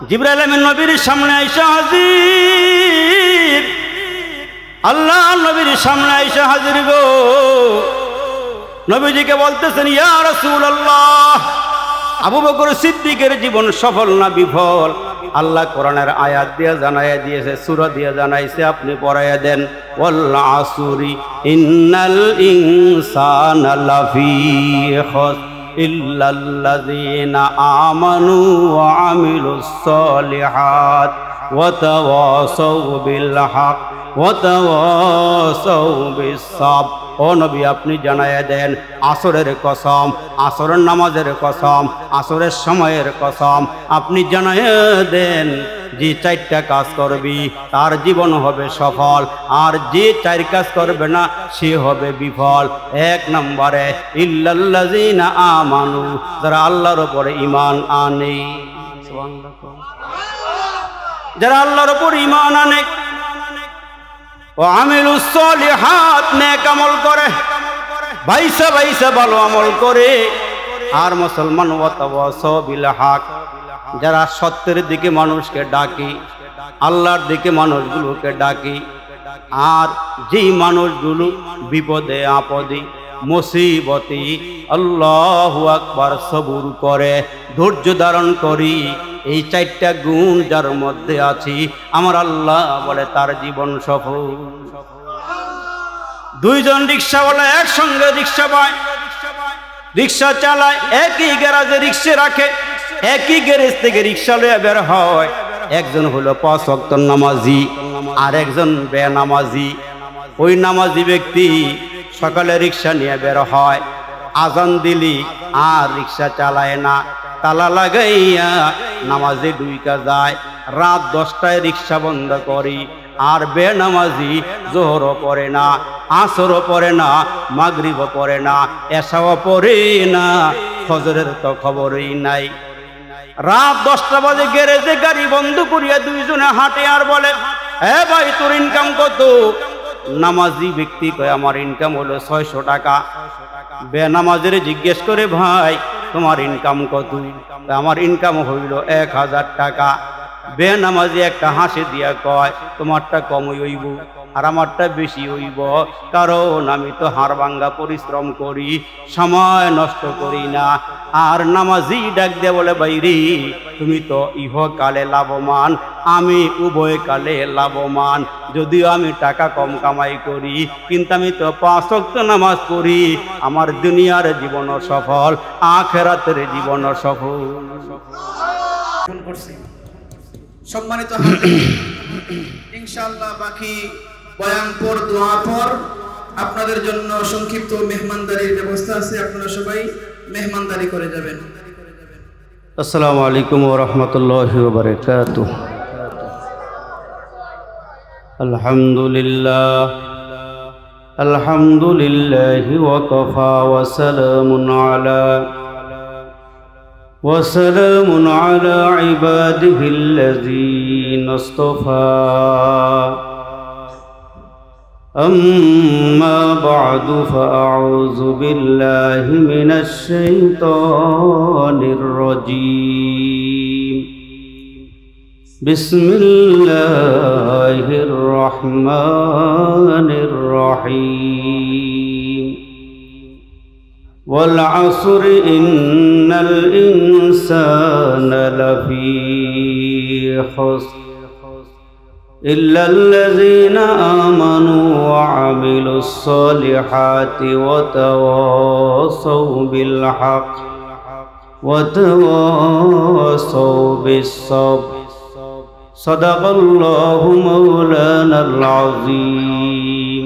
জিবরাইল আমিন নবীর সামনে আইসা হাজির। আল্লাহ নবীর সামনে আইসা হাজির গো। নবীজিকে বলতেছেন, ইয়া রাসূলুল্লাহ, আবু বকর সিদ্দিকের জীবন সফল না বিফল? আল্লাহ কোরআনের আয়াত দিয়ে জানাইয়া দিয়েছে, সূরা দিয়ে জানাইছে, আপনি পড়াইয়া দেন। ওয়াল আসরি ইন্নাল ইনসানা লাফি খুসর ইল্লাল্লাযীনা আমানু ওয়া আমিলুস সালিহাত ওয়া তাওয়াসাউ বিল হক ওয়া তাওয়াসাউ বিস সাবর। ও নবী, আপনি জানাইয়া দেন, আসরের কসম, আসরের নামাজের কসম, আসরের সময়ের কসম, আপনি জানাইয়া দেন, যে চারটা কাজ করবি তার জীবন হবে সফল, আর যে চার কাজ করবে না সে হবে বিফল। এক নম্বরে ইল্লাল্লাযীনা আমানু, যারা আল্লাহর উপরে ঈমান আনে, যারা আল্লাহর উপরে ঈমান আনে, ও আমিলুস সালিহাত, নেক আমল করে, বাইসা বাইসা ভালো আমল করে, আর মুসলমান ওয়া তাওয়াসাউ বিল হক, যারা সত্যের দিকে মানুষকে ডাকি, আল্লাহর দিকে মানুষগুলোকে ডাকি, আর যেই মানুষগুলো বিপদে আপদে মুসিবতে আল্লাহু আকবার সবুর করে, ধৈর্য ধারণ করি, এই চারটা গুণ যার মধ্যে আছি, আমার আল্লাহ বলে তার জীবন সফল। দুইজন রিক্সাওয়ালা একসঙ্গে রিক্সা পায়, রিক্সা চালায়, একই গ্যারাজে রিক্সা রাখে, একই গ্যারেজ থেকে রিক্সা লয়ে বের হয়। একজন হলো 5 ওয়াক্ত নামাজি, আর একজন বেনামাজি। ওই নামাজি ব্যক্তি সকালে রিক্সা নিয়ে বের হয়, আজান দিলি আর রিক্সা চালায় না, তালা লাগাইয়া নামাজে ডুইকা যায়। রাত 10টায় রিক্সা বন্ধ করি। আর বেনামাজি জোহরও পড়ে না, আসরও পড়ে না, মাগরিবও পড়ে না, এশাও পড়ে না, ফজরের তো খবরই নাই। রাত 10টা বাজে গ্যারেজে গাড়ি বন্ধ করিয়া দুইজনে হাঁটে আর বলে, এ ভাই, তোর ইনকাম কত? নামাজি ব্যক্তি কয়, আমার ইনকাম হলো 600 টাকা। বেনামাজিরে জিজ্ঞেস করে, ভাই তোমার ইনকাম কত? আমার ইনকাম হইল 1000 টাকা। বেনামাজি একটা হাসি দিয়া কয়, তোমারটা কম হইব আর আমারটা বেশি হইব, কারণ আমি তো হাড় ভাঙ্গা পরিশ্রম করি, সময় নষ্ট করি না। আর নামাজি ডাক দিয়ে বলে, বাইরে তুমি তো ইহকালে লাভবান, আমি উভয় কালে লাভবান। যদিও আমি টাকা কম কামাই করি, কিন্তু আমি তো 5 ওয়াক্ত নামাজ পড়ি। আমার দুনিয়ার জীবন সফল, আখিরাতের জীবন সফল। সম্মানিত ইনশাআল্লাহ বাকি বয়ান পর, দোয়া পর আপনাদের জন্য সংক্ষিপ্ত মেহমানদারির ব্যবস্থা আছে, আপনারা সবাই মেহমানদারি করে যাবেন। আসসালামু আলাইকুম ওয়া রাহমাতুল্লাহি ওয়া বারাকাতুহু। আলহামদুলিল্লাহ, আলহামদুলিল্লাহি ওয়া কাফা ওয়া সালামুন আলা ইবাদিহিল্লাযীনা ইসতাফা। أما بعد فأعوذ بالله من الشيطان الرجيم. بسم الله الرحمن الرحيم. والعصر إن الإنسان لفي خسر إلا الذين آمنوا وعملوا الصالحات وتواصوا بالحق وتواصوا بالصبر. صدق الله مولانا العظيم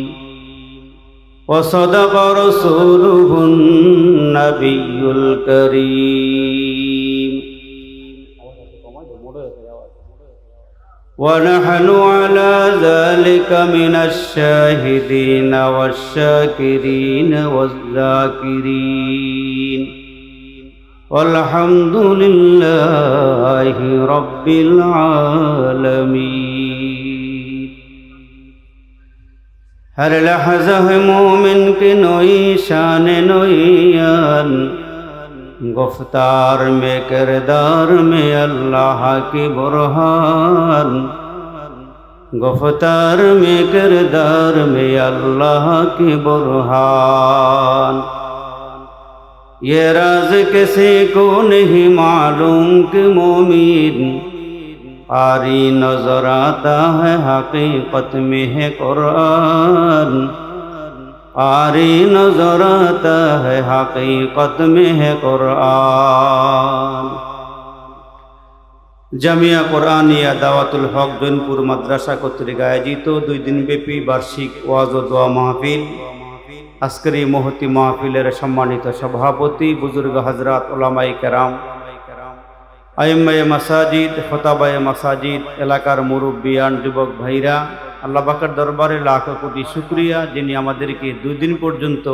وصدق رسوله النبي الكريم. ونحن على ذلك من الشاهدين والشاكرين والذاكرين، والحمد لله رب العالمين. हर लहज़ा है मोमिन की नई शान नईयान, गुफ्तार में किरदार में अल्लाह की बुरहान, गुफ्तार में किरदार में अल्लाह की बुरहान। ये राज किसी को नहीं मालूम कि मोमिन आरी नजर आता है हकीकत में है कुरान, आरी नजर आता है हकीकत में है कुरान। জামিয়া কুরআনিয়া দাওয়াতুল হক জৈনপুর মাদ্রাসা কর্তৃক আয়োজিত 2 দিনব্যাপী বার্ষিক ওয়াজ ও দোয়া মাহফিল। আজকের এই মহতি মাহফিলের সম্মানিত সভাপতি বুজুর্গ হযরত উলামায়ে কেরাম, আইম্মায়ে মাসাজিদ, খতাবায়ে মাসাজিদ, এলাকার মুরব্বিয়ান, যুবক ভাইরা, আল্লাহ পাকের দরবারে লাখ কোটি শুকরিয়া যিনি আমাদেরকে 2 দিন পর্যন্ত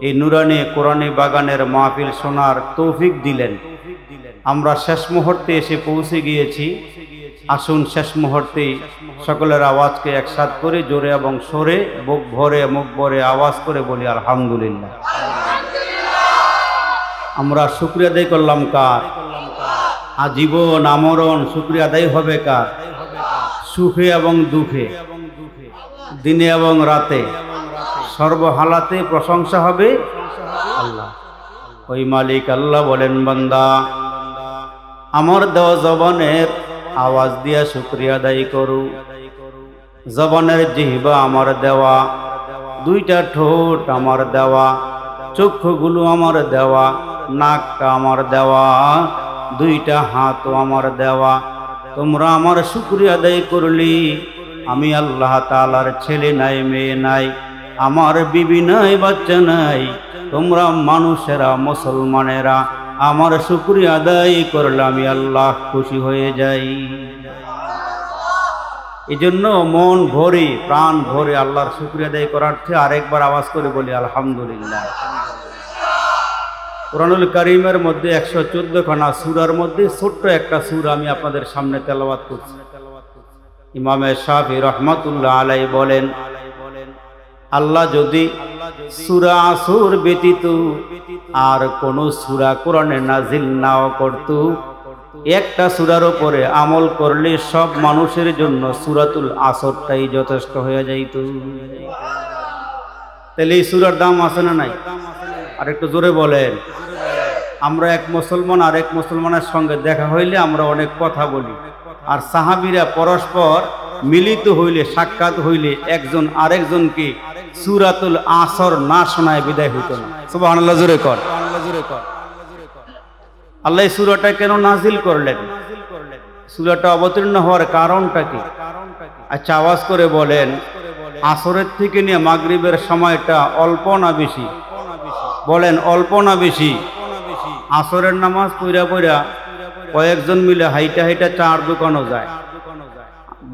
এই নুরানি কোরআনী বাগানের মাহফিল শোনার তৌফিক দিলেন। আমরা শেষ মুহূর্তে এসে পৌঁছে গিয়েছি। আসুন শেষ মুহূর্তে সকলের আওয়াজকে একসাথ করে জোরে এবং সরে বুক ভরে মুখ ভরে আওয়াজ করে বলি আলহামদুলিল্লাহ। আমরা শুকরিয়া আদায় করলাম কার? আজীবন আমরণ শুকরিয়া আদায় হবে কার? সুখে এবং দুঃখে, দিনে এবং রাতে, সর্বহালাতে প্রশংসা হবে আল্লাহ। ওই মালিক আল্লাহ বলেন, বান্দা আমার দেওয়া জবানের আওয়াজ দিয়া শুকরিয়া আদায় করু। জবানের জিহ্বা আমার দেওয়া, 2টা ঠোঁট আমার দেওয়া, চক্ষুগুলো আমার দেওয়া, নাকটা আমার দেওয়া, 2টা হাতও আমার দেওয়া। তোমরা আমার শুকরিয়া আদায় করলি। আমি আল্লাহ তাআলার ছেলে নাই, মেয়ে নাই, আমার বিবি নাই, বাচ্চা নাই। তোমরা মানুষেরা, মুসলমানেরা আমার শুকরিয়া আদায় করলে আমি আল্লাহ খুশি হয়ে যাই। এজন্য মন ভরে প্রাণ ভরে আল্লাহর শুকরিয়া আদায় করার চেয়ে আরেকবার আওয়াজ করে বলি আলহামদুলিল্লাহ। কুরআনুল কারীমের মধ্যে 114 খানা সূরার মধ্যে ছোট্ট একটা সূরা আমি আপনাদের সামনে তেলাওয়াত করছি। ইমামে শাফি রাহমাতুল্লাহ আলাইহি বলেন, আল্লাহ যদি সূরা আসর ব্যতীত আর কোন সূরা কোরআনে নাজিল নাও করত, একটা সূরার উপরে আমল করলে সব মানুষের জন্য সূরাতুল আসরটাই যথেষ্ট হয়ে যাইত। তাহলে এই সূরার দাম আছে না নাই? আর একটু জোরে বলেন। আমরা এক মুসলমান আর এক মুসলমানের সঙ্গে দেখা হইলে আমরা অনেক কথা বলি, আর সাহাবীরা পরস্পর মিলিত হইলে, সাক্ষাৎ হইলে একজন আরেকজনকে সূরাতুল আসর না শোনায় বিদায় হইত না। সুবহানাল্লাহ, জোরে কর। আল্লাহ এই সূরাটা কেন নাজিল করলেন? সূরাটা অবতীর্ণ হওয়ার কারণটা কি? আচ্ছা আওয়াজ করে বলেন। আসরের থেকে নিয়ে মাগরিবের সময়টা অল্প না বেশি? বলেন অল্প না বেশি? আসরের নামাজ পড়া পড়া কয়েকজন মিলে হাইটা হাইটা চার দোকানও যায়।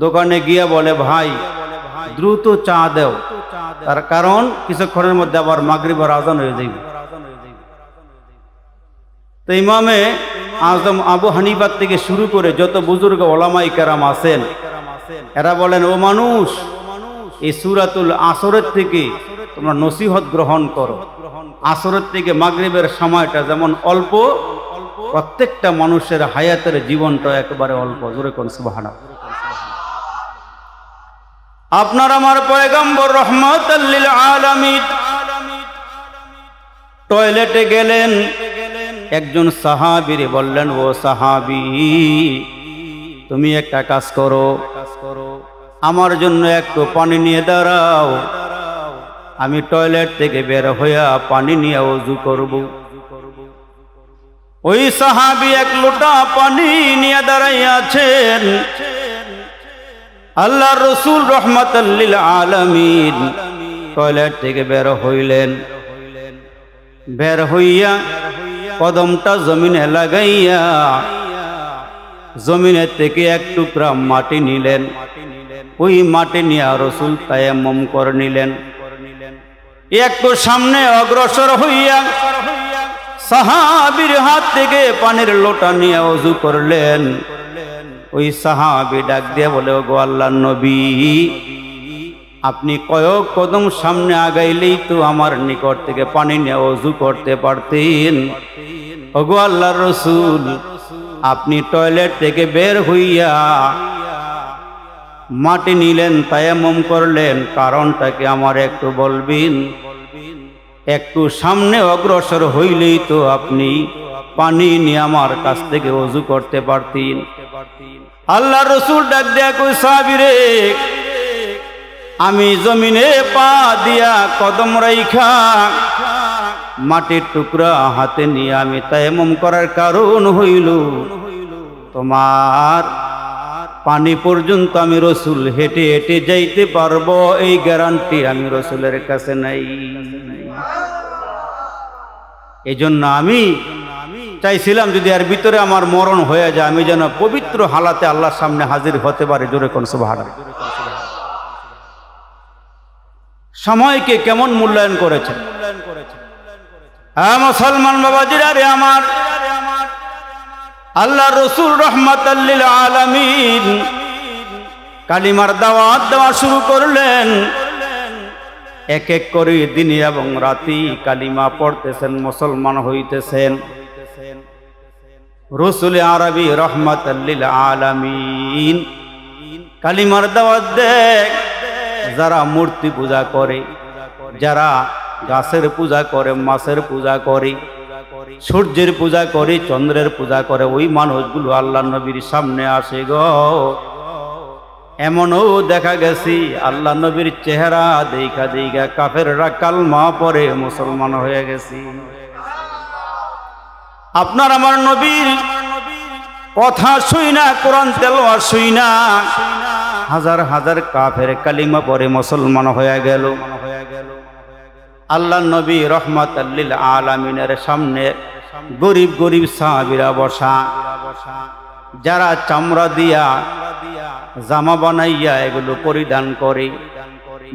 দোকানে গিয়া বলে, ভাই দ্রুত চা দেও, তার কারণ কিছুক্ষণের মধ্যে আবার মাগরিবের আজান হয়ে যাবে। তো ইমামে আজম আবু হানিফা থেকে শুরু করে যত বুজুর্গ ওলামায়ে কেরাম আছেন, এরা বলেন, ও মানুষ, এই সূরাতুল আসরের থেকে তোমরা নসিহত গ্রহণ করো। আসরের থেকে মাগরিবের সময়টা যেমন অল্প, প্রত্যেকটা মানুষের হায়াতের জীবনটা একেবারে অল্প। জোরে কোন সুবহানাল্লাহ। আপনার আমার পয়গম্বর রহমাতাল লিল আলামিন টয়লেটে গেলেন। একজন সাহাবীরে বললেন, ও সাহাবী, তুমি একটা কাজ করো, আমার জন্য একটু পানি নিয়ে দাঁড়াও। আমি টয়লেট থেকে বের হইয়া পানি নিয়ে ওযু করব। ওই সাহাবী 1 লোটা পানি নিয়ে দাঁড়াইয়া আছেন। আল্লাহর রাসূল রাহমাতাল লিল আলামিন টয়লেট থেকে বের হইলেন। বের হইয়া কদমটা জমিনে লাগাইয়া জমিনের থেকে 1 টুকরা মাটি নিলেন। ওই মাটি নিয়ে রাসূল তায়াম্মুম করে নিলেন। একটু সামনে অগ্রসর হইয়া সাহাবীর হাত থেকে পানির লোটা নিয়ে ওযু করলেন। ওই সাহাবী ডাক দিয়ে বলে, ওগো আল্লাহর নবী, আপনি কয়েক কদম সামনে আগাইলেই তো আমার নিকট থেকে পানি নিয়ে ওযু করতে পারতেন। ওগো আল্লাহর রাসূল, আপনি টয়লেট থেকে বের হইয়া মাটি নিলেন, তায়াম্মুম করলেন, কারণটা কি আমার একটু বলবেন? একটু সামনে অগ্রসর হইলেই তো আপনি পানি নিয়ে আমার কাছ থেকে ওযু করতে পারতেন। আল্লাহর রাসূল ডাক দেয়া কই, সাহাবীরে, আমি জমিনে পা দিয়া কদম রাইখা মাটির টুকরা হাতে নিয়ে আমি তায়াম্মুম করার কারণ হইল তোমার পানি পর্যন্ত আমি রাসূল হেঁটে হেঁটে যাইতে পারবো, এই গ্যারান্টি আমি রাসূলের কাছে নাই। এজন্য আমি চাইছিলাম যদি এর ভিতরে আমার মরণ হয়ে যায়, আমি যেন পবিত্র হালাতে আল্লাহর সামনে হাজির হতে পারি। জোরে কোন সুবহানাল্লাহ। সময়কে কেমন মূল্যায়ন করেছেন হ্যাঁ মুসলমান বাবাজিরা রে আমার, আল্লাহর রাসূল রাহমাতাল লিল আলামিন কালিমার দাওয়াত দেওয়া শুরু করলেন। এক এক করে দিনে এবং রাতি কালিমা পড়তেছেন, মুসলমান হইতেছেন। রাসূল আরবি রাহমাতাল লিল আলামিন কালিমার দাওয়াত দেয়। যারা মূর্তি পূজা করে, যারা গাছের পূজা করে, মাছের পূজা করে, সূর্যের পূজা করে, চন্দ্রের পূজা করে, ওই মানুষগুলো আল্লাহ নবীর সামনে আসে গো। এমনও দেখা গেছে আল্লাহ নবীর চেহারা দেখা দেখা কাফেররা কালমা পড়ে মুসলমান হয়ে গেছে। আপনার আমার নবীর কথা শুই না, কোরআন তেলাওয়াত শুই না, হাজার হাজার কাফের কালিমা পড়ে মুসলমান হয়ে গেল। আল্লাহ নবী রাহমাতাল লিল আলামিনের সামনে গরিব গরিব সাহাবীরা বসা, যারা চামড়া দিয়া জামা বানাইয়া এগুলো পরিধান করে,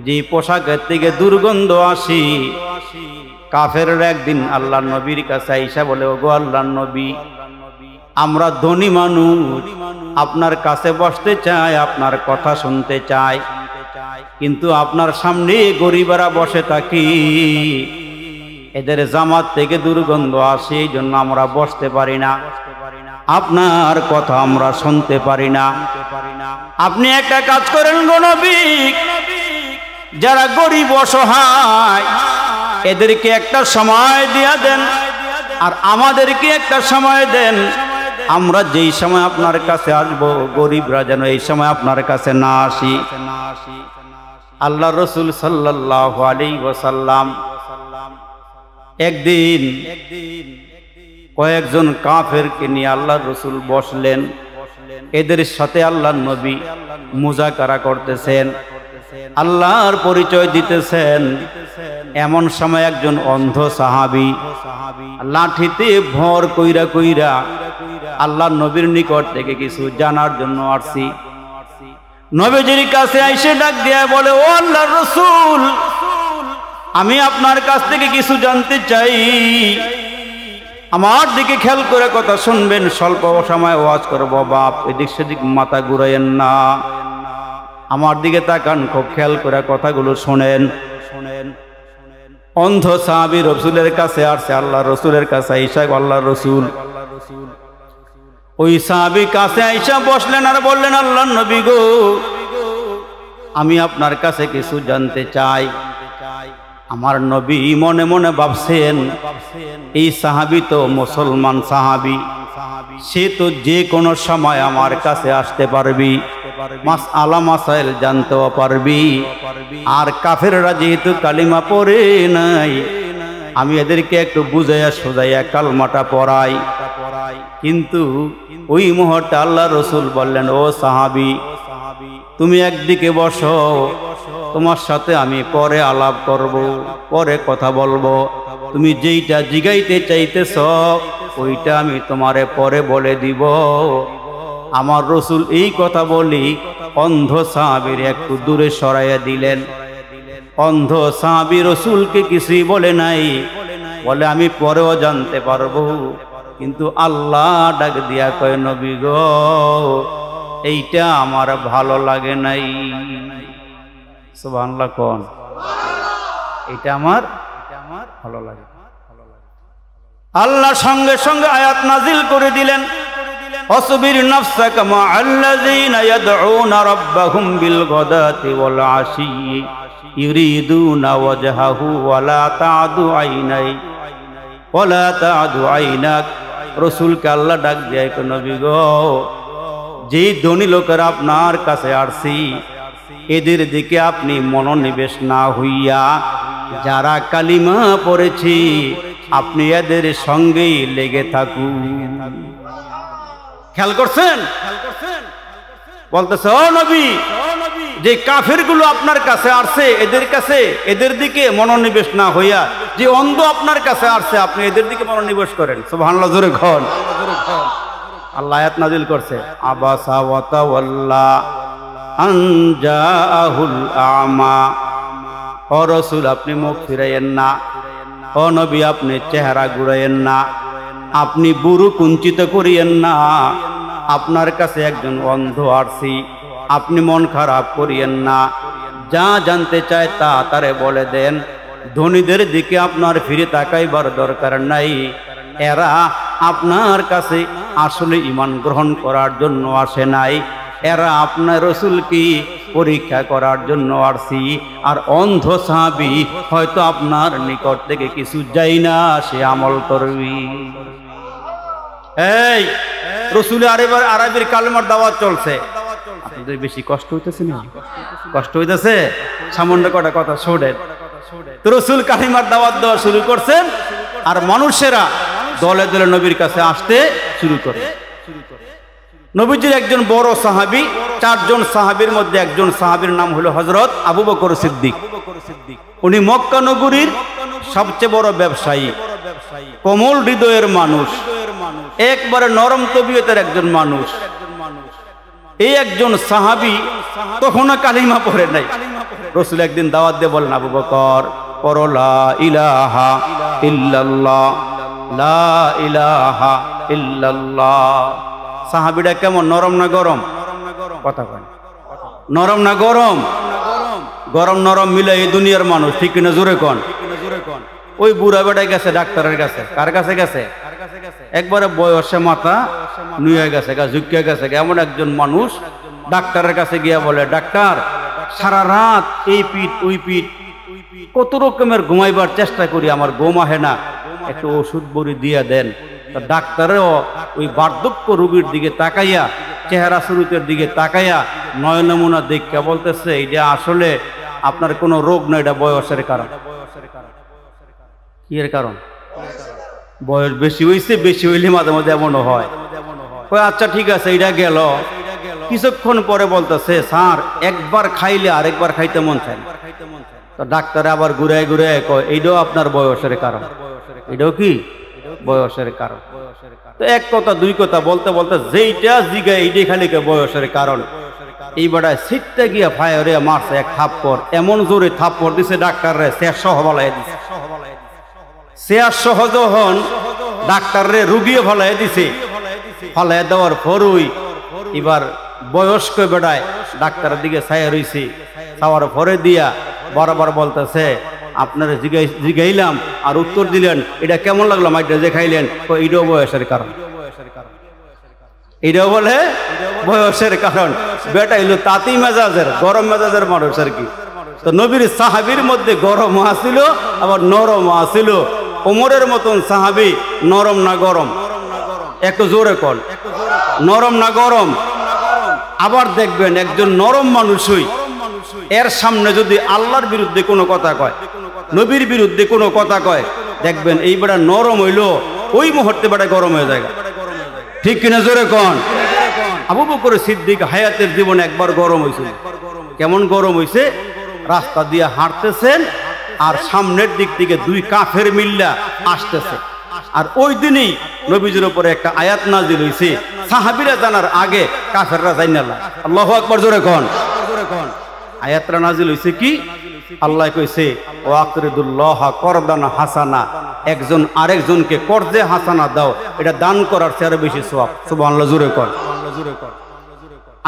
যে পোশাকের থেকে দুর্গন্ধ আসে। কাফেররা একদিন আল্লাহ নবীর কাছে আইসা বলে, ওগো আল্লাহর নবী, আমরা ধনী মানুষ, আপনার কাছে বসতে চাই, আপনার কথা শুনতে চাই, কিন্তু আপনার সামনে গরিবেরা বসে থাকি, এদের জামাত থেকে দুর্গন্ধ আসে, এই জন্য আমরা বসতে পারি না, আপনার কথা আমরা শুনতে পারি না। আপনি একটা কাজ করেন গো নবী, যারা গরিব অসহায় এদেরকে একটা সময় দিয়া দেন, আর আমাদেরকে একটা সময় দেন। আমরা যেই সময় আপনার কাছে আসবো, গরিবরা যেন এই সময় আপনার কাছে না আসি। আল্লাহ রাসূল সাল্লাল্লাহু আলাইহি ওয়াসাল্লাম একদিন কয়েকজন কাফেরকে নিয়ে আল্লাহর রাসূল বসলেন। এদের সাথে আল্লাহর নবী মুজাকারা করতেছেন, আল্লাহর পরিচয় দিতেছেন। এমন সময় একজন অন্ধ সাহাবী লাঠিতে ভর কইরা কইরা আল্লাহর নবীর নিকট থেকে কিছু জানার জন্য আসছি। নবীজির কাছে আইসে ডাক দিয়া বলে, ও আল্লাহর রাসূল, আমি আপনার কাছ থেকে কিছু জানতে চাই, আমার দিকে খেয়াল করে কথা শুনবেন, স্বল্প সময় ওয়াজ করবো, বাপ এদিক সেদিক মাথা ঘুরাইয়েন না, আমার দিকে তাকান, খুব খেয়াল করে কথাগুলো শোনেন। অন্ধ সাহাবী রাসূলের কাছে আসছে, আল্লাহ রাসূলের কাছে আইসা, আল্লাহর রাসূল, ওই সাহাবী কাছে আইসা বসলেন আর বললেন, আল্লাহর নবী গো, আমি আপনার কাছে কিছু জানতে চাই। আমার নবী মনে মনে ভাবছেন, এই সাহাবী তো মুসলমান সাহাবী, সে তো যে কোনো সময় আমার কাছে আসতে পারবি, মাসআলা মাসাইল জানতেও পারবি। আর কাফেররা যেহেতু কালিমা পড়ে নাই, আমি এদেরকে একটু বুঝাইয়া সোজাইয়া কালমাটা পড়াই। কিন্তু ওই মুহূর্তে আল্লাহ রাসূল বললেন, ও সাহাবী, তুমি একদিকে বসো, তোমার সাথে আমি পরে আলাপ করব, পরে কথা বলবো। তুমি যেইটা জিগাইতে চাইতেছ ওইটা আমি তোমারে পরে বলে দিব। আমার রাসূল এই কথা বলি অন্ধ সাহাবীর একটু দূরে সরাইয়া দিলেন। অন্ধ সাহাবী রাসূলকে কিছুই বলে নাই, বলে আমি পরেও জানতে পারবো। কিন্তু আল্লাহ ডাক দিয়া কয়, নবী গো, এইটা আমার ভালো লাগে নাই। সুবহানাল্লাহ কোন, এটা আমার ভালো লাগে। আল্লাহ সঙ্গে সঙ্গে আয়াত নাজিল করে দিলেন, অসবির নাফসাকা মা'আল্লাযীনা ইয়াদউনা রাব্বাহুম বিল গাদাতি ওয়াল আশি ইউরিদুনা ওয়াজহাহু ওয়ালা তা'দু আইনাক। রাসূলকে আল্লাহ ডাক দেয়, নবী গো, যে ধনী লোকেরা আপনার কাছে আসছি এদের দিকে আপনি মনোনিবেশ না হইয়া যারা কালিমা পড়েছি আপনি এদের সঙ্গেই লেগে থাকুন। খেয়াল করছেন? বলতেছে, ও নবী, যে কাফেরগুলো আপনার কাছে আসছে এদের দিকে মনোনিবেশ না হইয়া যে অন্ধ আপনার কাছে আসছে আপনি এদের দিকে মনোনিবেশ করেন। সুবহানাল্লাহ, জোরে খন। আল্লাহ আয়াত নাজিল করছে, আবাসা ওয়া তাওয়াল্লা আন জাআহুল আ'মা। ও রাসূল, আপনি মুখ ফিরাইয়েন না। ও নবী, আপনি চেহারা ঘুরাইয়েন না, আপনি বুরু কুঞ্চিত করিয়েন না। আপনার কাছে একজন অন্ধ আসছি, আপনি মন খারাপ করিয়েন না। যা জানতে চায় তা তারে বলে দেন। ধনীদের দিকে আপনার ফিরে তাকাইবার দরকার নাই। এরা আপনার কাছে আসলে ঈমান গ্রহণ করার জন্য আসে নাই, এরা আপনার রাসূলকে পরীক্ষা করার জন্য আসছি। আর অন্ধ সাহাবী হয়তো আপনার নিকট থেকে কিছু যাই না, সে আমল করবি। এই রাসূল আরবির কালেমার দাওয়াত চলছে, আপনাদের বেশি কষ্ট হইতেছে না? কষ্ট হইতেছে? সামান্য কটা কথা শোনেন। তো রাসূল কালিমার দাওয়াত দেওয়া শুরু করছেন, আর মানুষেরা দলে দলে নবীর কাছে আসতে শুরু করে। নবীজির একজন বড় সাহাবী, 4 জন সাহাবীর মধ্যে একজন সাহাবীর নাম হলো হযরত আবু বকর সিদ্দিক। উনি মক্কা নগরীর সবচেয়ে বড় ব্যবসায়ী, কোমল হৃদয়ের মানুষ, একবারে নরম তবিয়তের একজন মানুষ। এই একজন সাহাবী তখনও কালিমা পড়ে নাই। রাসূল একদিন দাওয়াত দিয়ে বলেন, আবু বকর, পড়ো লা ইলাহা ইল্লাল্লাহ, লা ইলাহা ইল্লাল্লাহ। সাহাবীটা কেমন, নরম না গরম? কথা কয়, নরম না গরম? গরম নরম মিলে এই দুনিয়ার মানুষ, ঠিক কিনা? জোরে কোন। ওই বুড়া বেটাই গেছে ডাক্তারের কাছে। কার কাছে গেছে? একবারে বয়সে মাথা নুয়ে গেছে, ঝুঁকে গেছে। এমন একজন মানুষ ডাক্তারের কাছে গিয়া বলে, ডাক্তার, সারা রাত এই পিঠ ওই পিঠ, কত রকমের ঘুমাইবার চেষ্টা করি, আমার ঘুম আহে না, একটু ওষুধ বড়ি দিয়ে দেন। ডাক্তারও ওই বার্ধক্য রোগীর দিকে তাকাইয়া, চেহারা সুরুতের দিকে তাকাইয়া নয়নমুনা দেখে বলতেছে, এটা আসলে আপনার কোনো রোগ নয়, এটা বয়সের কারণ। কি এর কারণ? বয়স বেশি হইছে, বেশি হইলে মাঝে মাঝে এমনও হয়। আচ্ছা ঠিক আছে, এটা গেল। কিছুক্ষণ পরে বলতেছে, স্যার, একবার খাইলে আরেকবার খাইতে মন চায়। তো ডাক্তার আবার ঘুরায় ঘুরায় কয়, এইটাও আপনার বয়সের কারণ। এটাও কি বয়সের কারণ? তো এক কথা দুই কথা বলতে বলতে যেইটা জিগা এইটাই খালি বয়সের কারণ। এই বেড়ায় সিটটা গিয়া ফায়ারে মারছে এক থাপ্পড়, এমন জোরে থাপ্পড় দিছে ডাক্তাররে শেষ সহ বলাই দিছে। শেষ সহজ হন ডাক্তাররে রুগিয়ে ফলাই দিছে। ফলাই দেওয়ার পরই এবার বয়স্ক বেড়ায় ডাক্তারের দিকে ছায়া রইছে। ছাওয়ার পরে দিয়া বরাবর বলতেছে, আপনারা জিগাইলাম আর উত্তর দিলেন, এটা কেমন লাগলো মাইটা যে খাইলেন? এটাও বয়সের কারণ। এটাও বলে বয়সের কারণ। বেটা এলো তাঁতি মেজাজের, গরম মেজাজের মানুষ আর কি। তো নবীর সাহাবীর মধ্যে গরম আসিল, আবার নরম আসিল। ওমরের মতন সাহাবী নরম না গরম? একটু জোরে কর, নরম না গরম? আবার দেখবেন একজন নরম মানুষই এর সামনে যদি আল্লাহর বিরুদ্ধে কোনো কথা কয়, নবীর বিরুদ্ধে কোনো কথা কয়, দেখবেন এই বেটা নরম হইলো, ওই মুহূর্তে বেটা গরম হয়ে যায়। ঠিক কিনা? জোরে কন। আবু বকর সিদ্দিক হায়াতের জীবনে একবার গরম হয়েছিল। কেমন গরম হয়েছে? রাস্তা দিয়ে হাঁটতেছেন আর সামনের দিক থেকে 2 কাফের মিল্লা আসতেছে। আর ওই দিনই নবীজির উপরে একটা আয়াত নাজিল হয়েছে, সাহাবীরা জানার আগে কাফেররা জানে না। আল্লাহু আকবার, জোরে কন। আয়াতটা নাজিল হয়েছে কি? আল্লাহ কইছে, ওয়াকরিদুল্লাহ করদান হাসানা, একজন আরেকজনকে কর্জে হাসানা দাও, এটা দান করার চেয়ে বেশি সওয়াব। সুবহানাল্লাহ, জোরে কর।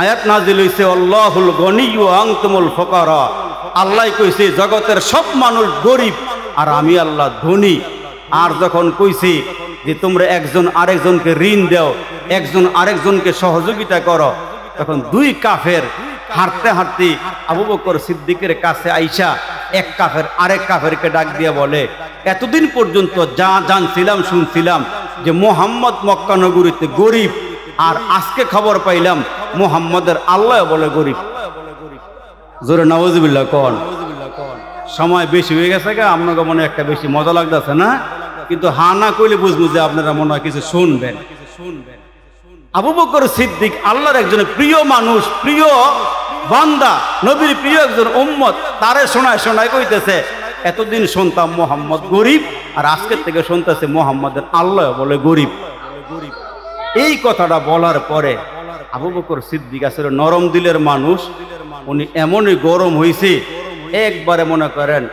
আয়াত নাজিল হইছে, আল্লাহুল গনিয়্যু ওয়া আনতুমুল ফুকারা, আল্লাহ কইছে জগতের সব মানুষ গরিব আর আমি আল্লাহ ধনী। আর যখন কইছি যে তোমরা একজন আরেকজনকে ঋণ দাও, একজন আরেকজনকে সহযোগিতা করো, তখন দুই কাফের হাঁটতে হাঁটতে আবু বকর সিদ্দিকের কাছে আইসা এক কাফের আরেক কাফেরকে ডাক দিয়ে বলে, এতদিন পর্যন্ত যা জানছিলাম শুনছিলাম যে মোহাম্মদ মক্কা নগরীতে গরিব, আর আজকে খবর পাইলাম মোহাম্মদের আল্লাহ বলে গরিব। জোরে নাউজুবিল্লাহ কোন। সময় বেশি হয়ে গেছে গা, আপনাকে মনে একটা বেশি মজা লাগতেছে না, কিন্তু হা না কইলে বুঝবো যে আপনারা মনে হয় কিছু শুনবেন। আবু বকর সিদ্দিক আল্লাহর একজন প্রিয় মানুষ, প্রিয় বান্দা, নবীর প্রিয় একজন উম্মত, তারে শোনায় শোনায় কইতেছে এতদিন শুনতাম মোহাম্মদ গরিব, আর আজকের থেকে শুনতেছে মোহাম্মদের আল্লাহ বলে গরিব। এই কথাটা বলার পরে আবু বকর সিদ্দিক আসলে নরম দিলের মানুষ, উনি এমনই গরম হয়েছে, একবারে মনে করেন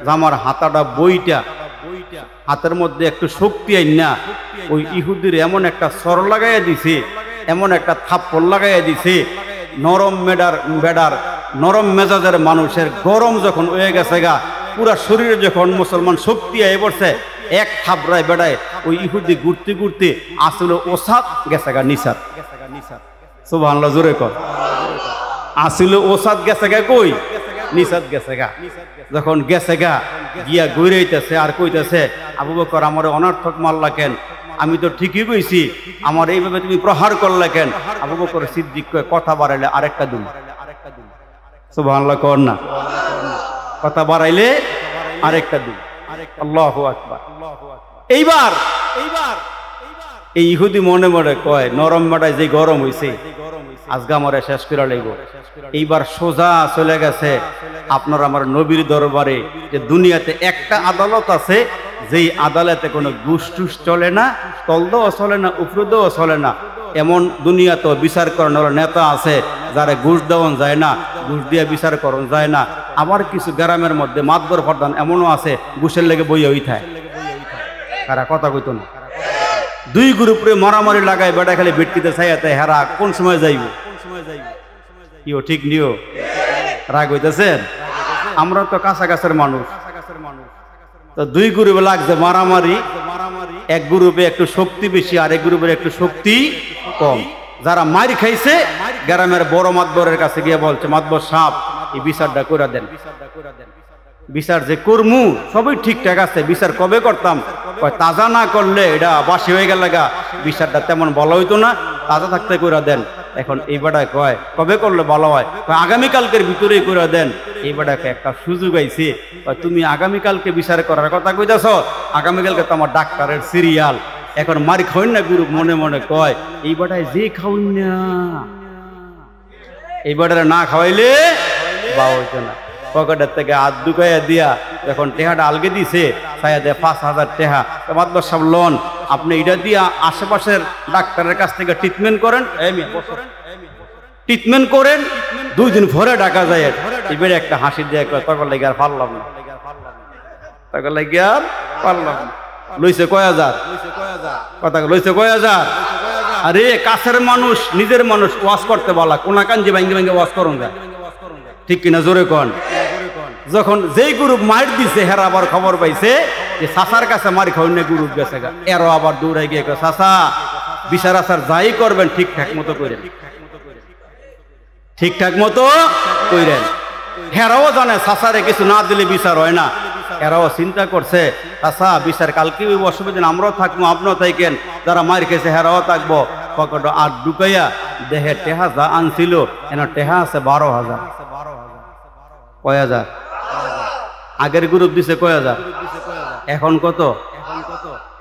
জামার হাতাটা বইটা হাতের মধ্যে একটু শক্তি আইনা ওই ইহুদির এমন একটা সর লাগাইয়া দিছে, এমন একটা থাপ্পড় লাগাইয়া দিছে, নরম বেডার নরম মেজাজের মানুষের গরম যখন হয়ে গেছে গা, পুরা শরীরে যখন মুসলমান শক্তি আয়ে পড়ছে, এক থাপড়ায় বেড়ায় ওই ইহুদি ঘুরতে ঘুরতে আসলে ওসাদ গেছে গা নিসাদ। সুবহানাল্লাহ, জোরে কর। আসলে ওসাদ গেছে গা কই, নিসাদ গেছে গা। যখন গেছে গা গিয়া গইরাইতেছে আর কইতেছে, আবু বকর আমার অনর্থক মারলা কেন, আমি তো ঠিকই কইছি, আমার এইভাবে তুমি প্রহার করলে কেন? আবু বকর সিদ্দিক কয়, কথা বাড়াইলে আরেকটা দিন। সুবহানাল্লাহ কর না, কথা বাড়াইলে আরেকটা দিন। আল্লাহু আকবার। এইবার এই ইহুদি মনে মনে কয়, নরম মাটায় যে গরম হইছে আজকে আমারে শেষ করে লইব। এইবার সোজা চলে গেছে আপনার আমার নবীর দরবারে, যে দুনিয়াতে একটা আদালত আছে যেই আদালতে কোনো ঘুষ টুস চলে না, তলদেও চলে না, উপরদেও চলে না। এমন দুনিয়াতেও বিচার করানোর নেতা আছে যারা ঘুষ দেওয়ান যায় না, ঘুষ দিয়ে বিচার করন যায় না। আবার কিছু গ্রামের মধ্যে মাতবর প্রধান এমনও আছে ঘুষের লেগে বইয়া হইথায়, কারা কথা কইতো না। দুই গ্রুপে মারামারি লাগায়, বেটা খালি ভিটকিতে চাইয়াতে হেরা কোন সময় যাইব, কিও ঠিক নিও। রাগ হইতেছেন? আমরা তো কাছাকাছের মানুষ, তো দুই গ্রুপে লাগছে মারামারি। এক গ্রুপে একটু শক্তি বেশি, আর এক গ্রুপের একটু শক্তি কম। যারা মার খাইছে গ্রামের বড় মাতবরের কাছে গিয়ে বলছে, মাতবর সাহেব এই বিচারটা করে দেন। বিচার যে করমু সবই ঠিকঠাক আছে, বিচার কবে করতাম? তাজা না করলে এটা বাসি হয়ে গেল গা, বিচারটা তেমন ভালো হইতো না, তাজা থাকতে করে দেন। এখন এই বেটায় কয় কবে করলে ভালো হয়? আগামীকালকের ভিতরেই করে দেন। এই বেটাকে একটা সুযোগ আইছে, তুমি আগামীকালকে বিচার করার কথা কইতেছ, আগামীকালকে তো আমার ডাক্তারের সিরিয়াল। এখন মারি খাওয়ান না গ্রুপ মনে মনে কয়, এই বেটায় যে খাওয়ান না, এই বেটারে না খাওয়াইলে বা হইতো না। পকেটের থেকে হাত ঢুকাইয়া দিয়া যখন টেহাটা আলগে দিছে, ছায়া দেয় 5,000 টেহা। মাতবর সাহেব লোন, আপনি এটা দিয়া আশেপাশের ডাক্তারের কাছ থেকে ট্রিটমেন্ট করেন, ট্রিটমেন্ট করেন, 2 দিন ভরে টাকা যায়। এবারে একটা হাসি দিয়ে তখন লাগে আর পারলাম না, তখন লাগে আর পারলাম না। লইছে কয় হাজার, কথা লইছে কয় হাজার। আরে কাছের মানুষ, নিজের মানুষ ওয়াশ করতে বলা, কোনা কাঞ্জি ভাঙ্গে ভাঙ্গে ওয়াশ করুন যায়, ঠিক কিনা জোরে কন। যখন যেই গ্রুপ মার দিছে, হেরা আবার খবর পাইছে যে চাচার কাছে মার খাওয়ার গ্রুপ গেছে গা। এরও আবার দৌড়াই গিয়ে চাচা বিচার আচার যাই করবেন ঠিকঠাক মতো করেন, ঠিকঠাক মতো কইরেন। হেরাও জানে চাচারে কিছু না দিলে বিচার হয় না। এরাও চিন্তা করছে, চাচা বিচার কালকে অসুবিধা, আমরাও থাকবো, আপনিও থাকেন, যারা মার খেয়েছে হেরাও থাকবো। পকেটে আর ঢুকাইয়া দেহে টেহা যা আনছিল, এনা টেহা আছে 12,000। কয় হাজার? আগের গ্রুপ দিছে কয় হাজার, এখন কত?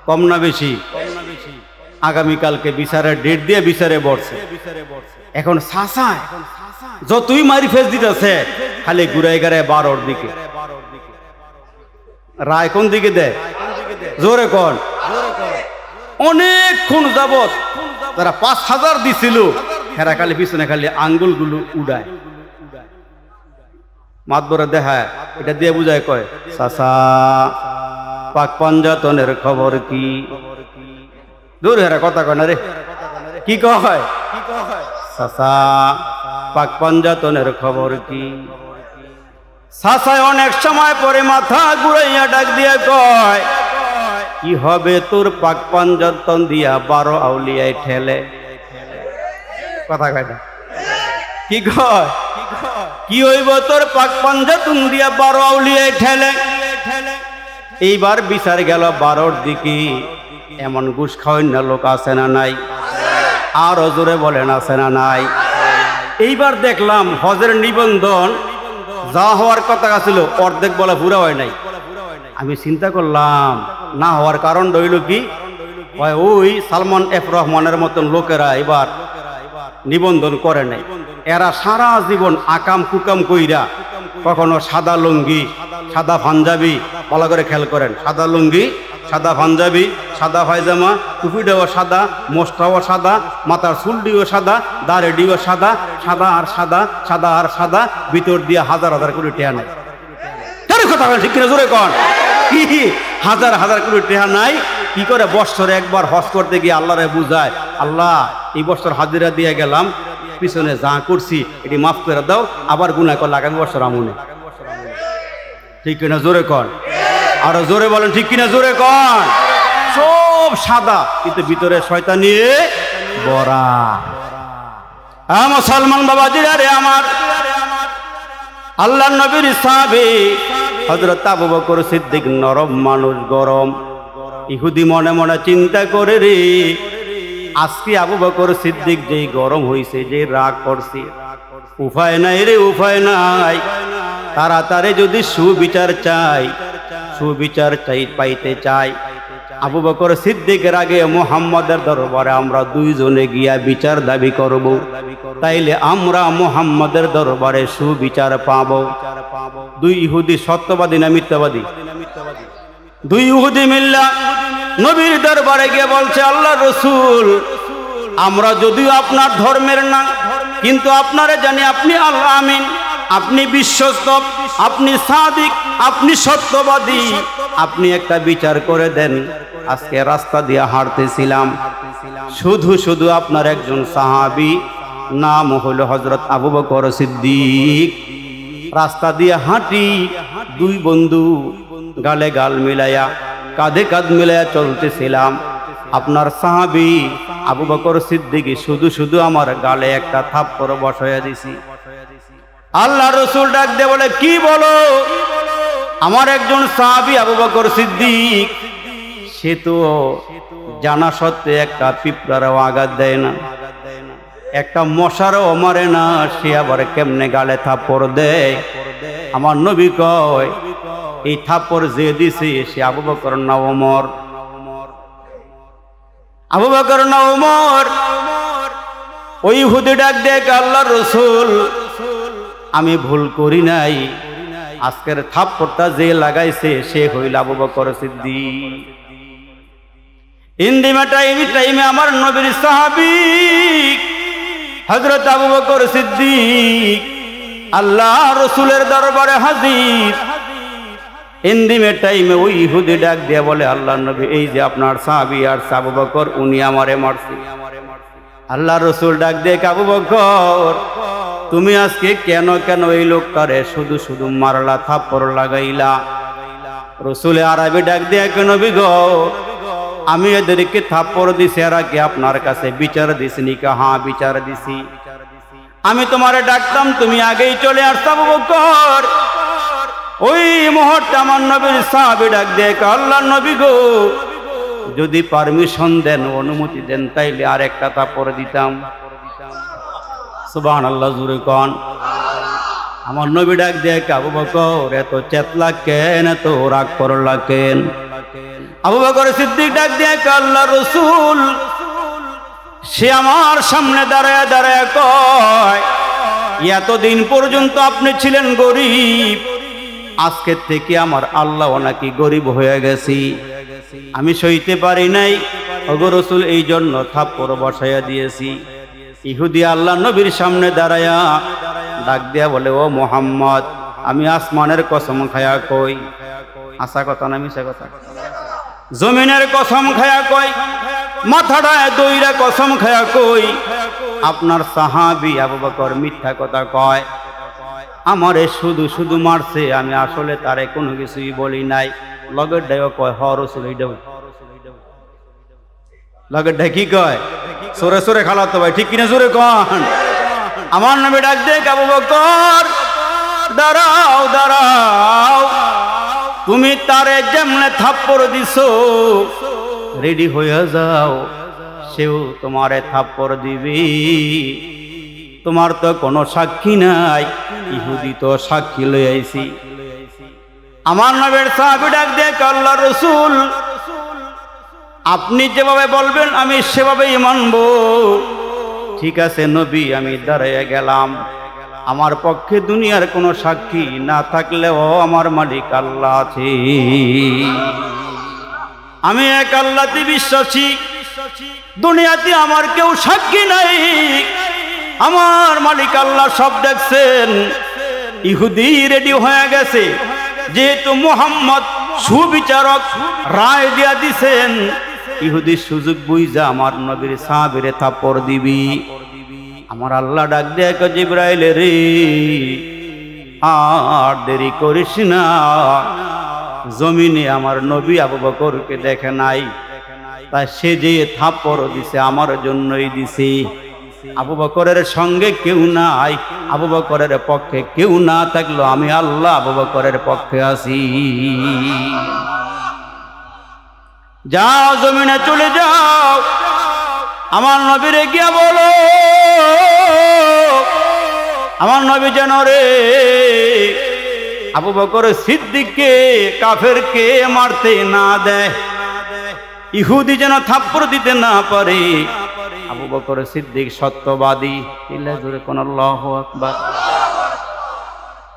কম না বেশি? আগামীকালকে বিচারের ডেট দিয়ে বিচারে বসছে। এখন চাচায় যতই মারি ফেস দিতেছে, খালি ঘুরাই গাড়ায় 12-র দিকে। রায় কোন দিকে দেয়? জোরে কন। অনেকক্ষণ যাবত তারা 5,000 দিছিল, হেরা খালি পিছনে খালি আঙ্গুলগুলো উড়ায়। মাতবরে দেখায়, এটা দিয়ে বুঝায়, কয় চাচা পাক পাঞ্জাতনের খবর কি? দূর হেরা কথা কয় না রে, কি কয়? চাচা পাক পাঞ্জাতনের খবর কি? চাচায় অনেক সময় পরে মাথা ঘুরাইয়া ডাক দিয়ে কয়, কি হবে তোর পাক পাঞ্জাতন দিয়া 12 আউলিয়ায় ঠেলে। কথা কয় না, কি কয়? কি হইব তোর পাক পাঞ্জাতন দিয়া 12 আউলিয়ায় ঠেলে। এইবার বিচার গেল 12র দিকে। এমন ঘুষ খাওয়ান না লোক আছে না নাই? আর জোরে বলেন আছে না নাই? এইবার দেখলাম হজের নিবন্ধন যা হওয়ার কথা ছিল অর্ধেক বলা পুরা হয় নাই। আমি চিন্তা করলাম না হওয়ার কারণ রইল কি, ওই সালমান এফ রহমানের মতন লোকেরা এবার নিবন্ধন করে নাই। এরা সারা জীবন আকাম কুকাম কইরা, কখনো সাদা লুঙ্গি সাদা পাঞ্জাবি, ভালো করে খেয়াল করেন, সাদা লুঙ্গি সাদা পাঞ্জাবি সাদা পায়জামা, টুপিটাও সাদা, মোষটাও সাদা, মাথার চুলটিও সাদা, দাড়িটিও সাদা, সাদা আর সাদা, সাদা আর সাদা, ভিতর দিয়ে হাজার হাজার করে টেহা নাই। কথা বলেন ঠিক কিনা জোরে কন? কি হাজার হাজার করে টেহা নাই? কি করে বৎসরে একবার হজ করতে গিয়ে আল্লাহরে বুঝায়, আল্লাহ এই বছর হাজিরা দিয়ে গেলাম, পিছনে যা করছি এটি মাফ করে দাও, আবার গুনাহ করলে আগামী বছর আমনে। ঠিক কিনা জোরে কন? আরো জোরে বলেন ঠিক কিনা জোরে কন? সব সাদা কিন্তু ভিতরে শয়তানি ভরা। মুসলমান বাবাজিরা রে আমার, আল্লাহর নবীর সাহাবী হযরত আবু বকর সিদ্দিক নরম মানুষ, গরম। ইহুদি মনে মনে চিন্তা করে রে, আজকে আবু বকর সিদ্দিক যেই গরম হইছে, যে রাগ করছে, উপায় নাই রে, উপায় নাই। তাড়াতাড়ি যদি সুবিচার চাই, সুবিচার পাইতে চাই, আবু বকর সিদ্দিকের আগে মুহাম্মাদের দরবারে আমরা দুইজনে গিয়া বিচার দাবি করব, তাইলে আমরা মুহাম্মাদের দরবারে সুবিচার পাব। দুই ইহুদি সত্যবাদী না মিথ্যাবাদী? দুই ইহুদি মিল্লা নবীর দরবারে গিয়ে বলছে, আল্লাহ রসুল, আমরা যদিও আপনার ধর্মের না, কিন্তু আপনারে জানি আপনি আল আমিন, আপনি বিশ্বস্ত, আপনি সাদিক, আপনি সত্যবাদী, আপনি একটা বিচার করে দেন। আজকে রাস্তা দিয়ে হাঁটতেছিলাম, শুধু শুধু আপনার একজন সাহাবী, নাম হলো হযরত আবু বকর সিদ্দিক। রাস্তা দিয়ে হাঁটি, দুই বন্ধু গালে গাল মিলাইয়া, কাঁধে কাঁধ মিলাইয়া চলতেছিলাম। আপনার সাহাবী আবু বকর সিদ্দিক শুধু শুধু আমার গালে একটা থাপ্পড় বসাইয়া দিছি। আল্লাহ রসুল ডাক দিয়ে বলে, কি বলো? আমার একজন সাহাবী আবু বকর সিদ্দিক, সে তো জানা সত্ত্বে একটা পিঁপড়ারও আঘাত দেয় না, একটা মশারও মারে না, সে আবার কেমনে গালে থাপ্পড় দেয়? আমার নবী কয়, এই থাপ্পড় যে দিছে সে আবু বকর না ওমর? আবু বকর না ওমর? ওই ইহুদি ডাক দেয়, আল্লাহর রাসূল, আমি ভুল করি নাই, আজকের থাপ্পড়টা যে লাগাইছে সে হইল আবু বকর সিদ্দিক। টাইমে আমার নবীর সাহাবী হযরত আবু বকর সিদ্দিক আল্লাহ রসুলের দরবারে হাজির। ইন্দিমের টাইমে ওই ইহুদি ডাক দিয়ে বলে, আল্লাহ নবী, এই যে আপনার সাহাবী আর আবু বকর, উনি আমারে মারছে। আল্লাহ রসুল ডাক দিয়ে, আবু বকর, তুমি আজকে কেন কেন এই লোকটারে শুধু শুধু মারলা, থাপ্পড় লাগাইলা? রসুলে আরবি ডাক দিয়ে, নবী গো, আমি এদেরকে থাপ্পড় দিছি, এরা কি আপনার কাছে বিচার দিছিনি? হ্যাঁ, বিচার দিছি। আমি তোমারে ডাকতাম, তুমি আগেই চলে আসছো আবু বকর। ওই মুহূর্তে আমার নবীর সাহাবী ডাক দিয়ে, আল্লাহর নবী গো, যদি পারমিশন দেন, অনুমতি দেন, তাইলে আর একটা থাপ্পড় দিতাম। সুবহানাল্লাহ, জোরে কোন। আমার নবী ডাক দিয়ে, আবু বকর, এত চেতলা কেন, এত রাগ করলা কেন? আবু বকর সিদ্দিক ডাক দিয়ে, আল্লাহর রাসূল, সে আমার সামনে দাঁড়ায় দাঁড়ায় কয়, এতদিন পর্যন্ত আপনি ছিলেন গরিব, আজকের থেকে আমার আল্লাহ নাকি গরিব হয়ে গেছি, আমি সইতে পারি নাই, ওগো রাসূল, এই জন্য থাপ্পড় বসাইয়া দিয়েছি। ইহুদি আল্লাহ নবীর সামনে দাঁড়ায়া ডাক দিয়া বলে, ও মুহাম্মদ, আমি আসমানের কসম খায়া কই, আশা কথা না মিশা কথা, জমিনের কসম খায়া কই, মাথাটায় দইরা কসম খায়া কই, আপনার সাহাবী আবু বকর মিথ্যা কথা কয়, আমারে শুধু শুধু মারছে, আমি আসলে তারে কোনো কিছুই বলি নাই। লগের ডাইও কয়, হ রাসূল, এইটাও লাগে ঢেকি কয় সরে সরে খালাতো ভাই, ঠিক কিনা জোরে কন। আমার নবী ডাক দেখ, আবু বকর দাঁড়াও দাঁড়াও, তুমি তারে যেমনে থাপ্পড় দিছো রেডি হয়ে যাও, সেও তোমারে থাপ্পড় দিবি। তোমার তো কোনো সাক্ষী নাই, ইহুদি তো সাক্ষী লই আইছি। আমার নবীর সাহাবী ডাক দেখ, আল্লাহর রাসূল আপনি যেভাবে বলবেন আমি সেভাবেই মানব। ঠিক আছে নবী, আমি দাঁড়াইয়া গেলাম। আমার পক্ষে দুনিয়ার কোনো সাক্ষী না থাকলেও আমার মালিক আল্লাহ আছে। আমি এক আল্লাহতে বিশ্বাসী, দুনিয়াতে আমার কেউ সাক্ষী নাই, আমার মালিক আল্লাহ সব দেখছেন। ইহুদি রেডি হয়ে গেছে, যেহেতু মুহাম্মদ সুবিচারক রায় দিয়া দিছেন, ইহুদি সুযোগ বুঝা আমার নবীর সাহাবীরে থাপ্পড় দিবি। আমার আল্লাহ ডাক দেয়, জিবরাইল রে আর দেরি করিস না, জমিনে আমার নবী আবু বকরকে দেখে নাই, তাই সে যে থাপ্পড় দিছে আমার জন্যই দিছে। আবু বকরের সঙ্গে কেউ নাই, আবু বকরের পক্ষে কেউ না থাকলো আমি আল্লাহ আবু বকরের পক্ষে আছি। যাও জমিনে চলে যাও, আমার নবীরে গিয়া বলো আমার নবী যেন রে আবু বকর সিদ্দিককে কাফেরকে মারতে না দেয়, ইহুদি যেন থাপ্পড় দিতে না পারে। আবু বকর সিদ্দিক সত্যবাদী, জোরে কোন আল্লাহু আকবার।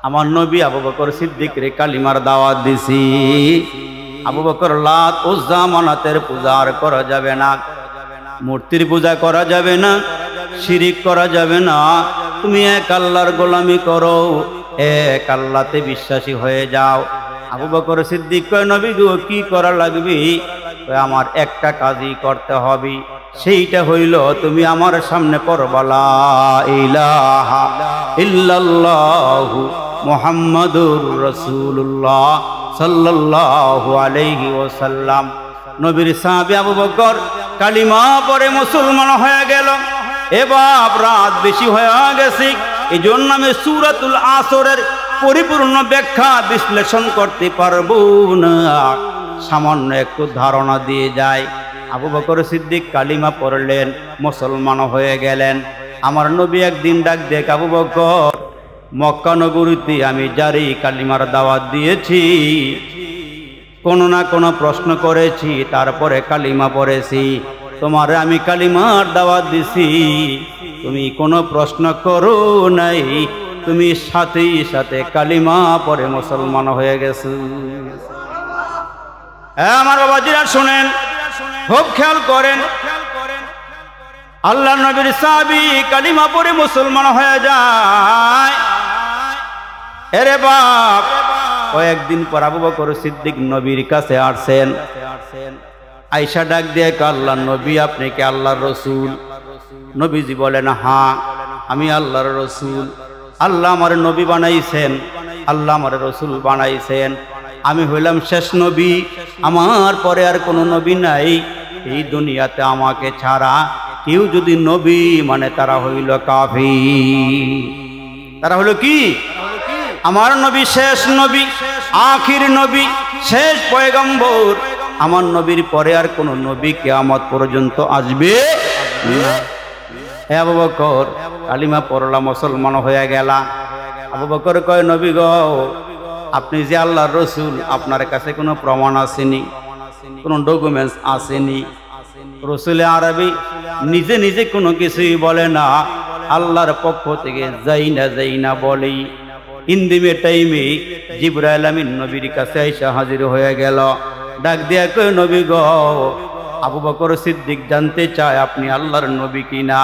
আমার নবী আবু বকর সিদ্দিক রে কালিমার দাওয়াত দিছি। আবু বকর লাত উজ্জা মানাতের পূজা আর করা যাবে না, মূর্তির পূজা করা যাবে না, শিরিক করা যাবে না, তুমি এক আল্লাহর গোলামি করো, এক আল্লাহতে বিশ্বাসী হয়ে যাও। আবু বকর সিদ্দিক কয়, নবী গো কি করা লাগবে? আমার একটা কাজই করতে হবে, সেইটা হইল তুমি আমার সামনে পড়বা লা ইলাহা ইল্লাল্লাহু মুহাম্মাদুর রাসূলুল্লাহ সাল্লাল্লাহু আলাইহি ওয়াসাল্লাম। নবীর সাহাবী আবু বকর কালিমা পড়ে মুসলমান হয়ে গেল। এবার রাত বেশি হয়ে গেছে, এই জন্য আমি সূরাতুল আসরের পরিপূর্ণ ব্যাখ্যা বিশ্লেষণ করতে পারবো না, সামান্য একটু ধারণা দিয়ে যায়। আবু বকর সিদ্দিক কালিমা পড়লেন, মুসলমান হয়ে গেলেন। আমার নবী একদিন ডাক দেখ, আবু বকর মক্কা নগরীতে আমি যারই কালিমার দাওয়াত দিয়েছি, কোনো না কোনো প্রশ্ন করেছি, তারপরে কালিমা পড়েছি, তোমার আমি কালিমার দাওয়াত দিছি, তুমি কোনো প্রশ্ন করো নাই, তুমি সাথে সাথে কালিমা পড়ে মুসলমান হয়ে গেছো। আমার বাবাজিরা শুনেন, খুব খেয়াল করেন, আল্লাহ নবীর সাহাবী কালিমা পড়ে মুসলমান হয়ে যায়। এরে বাপ, কয়েকদিন পর আবু বকর সিদ্দিক নবীর কাছে আসছেন। আয়েশা ডাক দিয়ে, আল্লাহর নবী আপনি কি আল্লাহর রসুল? নবীজি বলেন, হ্যাঁ আমি আল্লাহর রসুল, আল্লাহ আমার নবী বানাইছেন, আল্লাহ আমার রসুল বানাইছেন, আমি হইলাম শেষ নবী, আমার পরে আর কোনো নবী নাই এই দুনিয়াতে আমাকে ছাড়া। কেউ যদি নবী মানে তারা হইল কাফির। তারা হইল কি? আমার নবী শেষ নবী, আখির নবী, শেষ পয়গম্বর। আমার নবীর পরে আর কোন নবী কিয়ামত পর্যন্ত আসবে না। হে আবু বকর, কালিমা পড়লা, মুসলমান হয়ে গেলা। আবু বকর কয়, নবী গো আপনি যে আল্লাহর রসুল, আপনার কাছে কোনো প্রমাণ আসেনি, কোনো ডকুমেন্টস আসেনি? রসুলে আরবি নিজে নিজে কোনো কিছুই বলে না, আল্লাহর পক্ষ থেকে যাই না বলেই। ইন্দিমে টাইমে জিবরাইল আমিন নবীর কাছে আইসা হাজির হয়ে গেল। ডাক দিয়া কই, নবী গো আবু বকর সিদ্দিক জানতে চায় আপনি আল্লাহর নবী কিনা,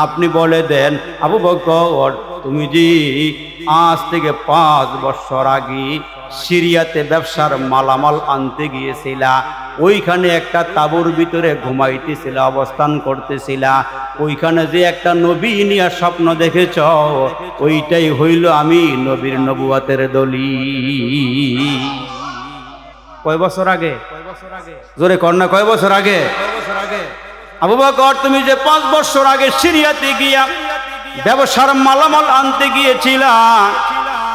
আপনি বলে দেন। আবু বকর, তুমি যে আজ থেকে 5 বছর আগে সিরিয়াতে ব্যবসার মালামাল আনতে গিয়েছিলা, ওইখানে একটা তাঁবুর ভিতরে ঘুমাইতেছিলা, অবস্থান করতেছিলা, ওইখানে যে একটা নবী নিয়ে স্বপ্ন দেখেছ, ওইটাই হইল আমি নবীর নবুয়তের দলিল। কয় বছর আগে? জোরে কর না, কয় বছর আগে? আবু বকর তুমি যে 5 বছর আগে সিরিয়াতে গিয়া ব্যবসার মালামাল আনতে গিয়েছিলা,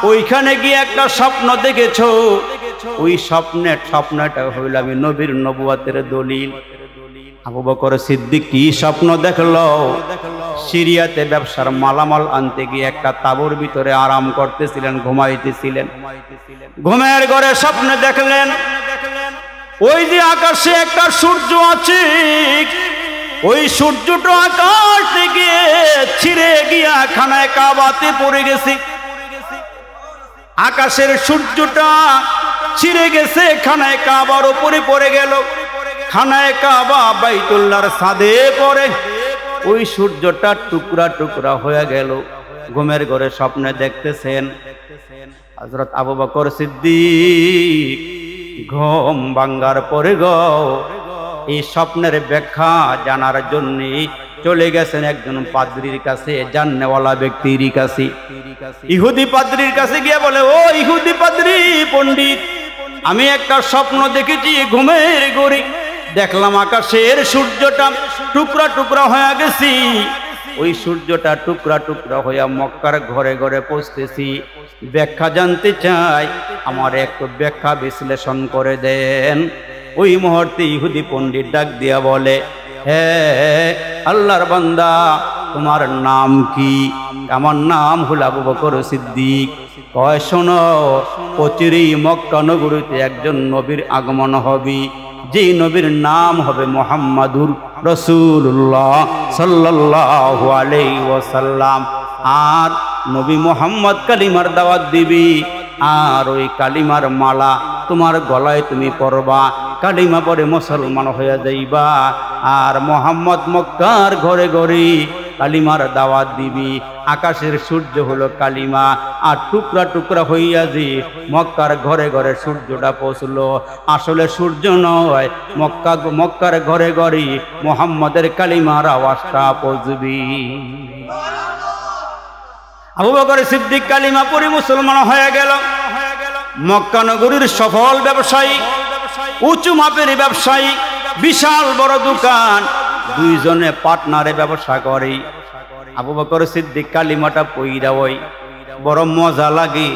ওইখানে গিয়ে একটা স্বপ্ন দেখেছো। ওই স্বপ্নটা হইল আমি নবীর নবুয়তের দলিল। আবু বকর সিদ্দিক কি স্বপ্ন দেখলো? সিরিয়াতে ব্যবসার মালামাল আনতে গিয়ে একটা তাঁবুর ভিতরে আরাম করতেছিলেন, ঘুমাইতেছিলেন। ঘুমের ঘরে স্বপ্নে দেখলেন ওই যে আকাশে একটা সূর্য আছে, ওই সূর্যটা আকাশ থেকে ছিঁড়ে গিয়া খানায় কাবাতে পড়ে গেছে। আকাশের সূর্যটা ছিঁড়ে গেছে, খানায় কাবার উপরে পড়ে গেল। খানায় কাবা বাইতুল্লাহর ছাদে পড়ে ওই সূর্যটা টুকরা টুকরা হয়ে গেল। ঘুমের ঘরে স্বপ্নে দেখতেছেন হযরত আবু বকর সিদ্দিক। ঘুম ভাঙ্গার পরে এই স্বপ্নের ব্যাখ্যা জানার জন্য চলে গেছেন একজন পাদ্রীর কাছে, জাননেওয়ালা ব্যক্তির কাছে। ইহুদি পাদ্রীর কাছে গিয়ে বলে, ও ইহুদি পাদ্রী পণ্ডিত, আমি একটা স্বপ্ন দেখেছি ঘুমের ঘরে। দেখলাম আকাশের সূর্যটা টুকরা টুকরা হয়ে গেছি। ওই সূর্যটা টুকরা টুকরা হইয়া মক্কার ঘরে ঘরে পৌঁছতেছি। ব্যাখ্যা জানতে চাই, আমার একটু ব্যাখ্যা বিশ্লেষণ করে দেন। ওই মুহূর্তে ইহুদি পণ্ডিত ডাক দিয়া বলে, হে আল্লাহর বান্দা, তোমার নাম কি? আমার নাম হলো আবু বকর সিদ্দিক। কয় শোনো, অচিরেই মক্কা নগরীতে একজন নবীর আগমন হবে, যেই নবীর নাম হবে মুহাম্মাদুর রাসূলুল্লাহ সাল্লাল্লাহু আলাইহি ওয়াসাল্লাম। আর নবী মুহাম্মদ কালিমার দাওয়াত দিবি, আর ওই কালিমার মালা তোমার গলায় তুমি পরবা। কালিমা পরে মুসলমান হয়ে যাইবা। আর মুহাম্মদ মক্কার ঘরে ঘরে কালিমার দাওয়াত দিবি। আকাশের সূর্য হলো কালিমা, আর টুকরা টুকরা হইয়া যে মক্কার ঘরে ঘরে সূর্যটা পৌঁছলো, আসলে সূর্য নয়, মক্কার ঘরে ঘরে মুহাম্মদের কালিমার আওয়াজটা পৌঁছবি। আবু বকর সিদ্দিক কালিমা পড়ে মুসলমান হয়ে গেল। মক্কা নগরীর সফল ব্যবসায়ী, উঁচু মাপের ব্যবসায়ী, বিশাল বড় দোকান, দুইজনে পার্টনারে ব্যবসা করে। আবু বকর সিদ্দিক কালিমাটা পইরা ওই বড় মজা লাগে,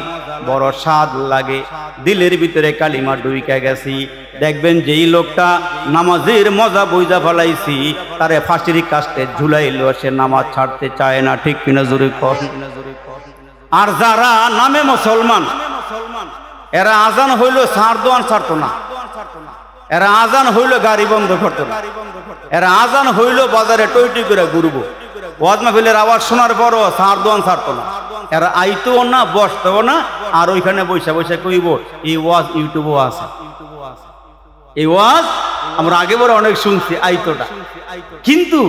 বড় স্বাদ লাগে, দিলের ভিতরে কালিমা ঢুইকা গেছি। দেখবেন যেই লোকটা নামাজের মজা বুঝা ফেলাইছি, তারে ফাঁসির কাস্টে ঝুলাইলো, সে নামাজ ছাড়তে চায় না। ঠিক কিনা জোরে কর। আর যারা নামে মুসলমান, এরা আজান হইল সার দোয়ান ছাড়তো না, এরা আজান হইল গাড়ি বন্ধ করতো না, এরা আজান হইল বাজারে টইটি করে ঘুরবো। ওয়াজ মাহফিলের আওয়াজ শোনার পরও সার দোয়ান ছাড়তো না। এরা আইতো না, বসতো না, আর ওইখানে বৈশা বৈশা কইব। এই ওয়াজ ইউটিউবও আছে, এই ওয়াজ আমরা আগে বড় অনেক শুনছি আইতোটা। কিন্তু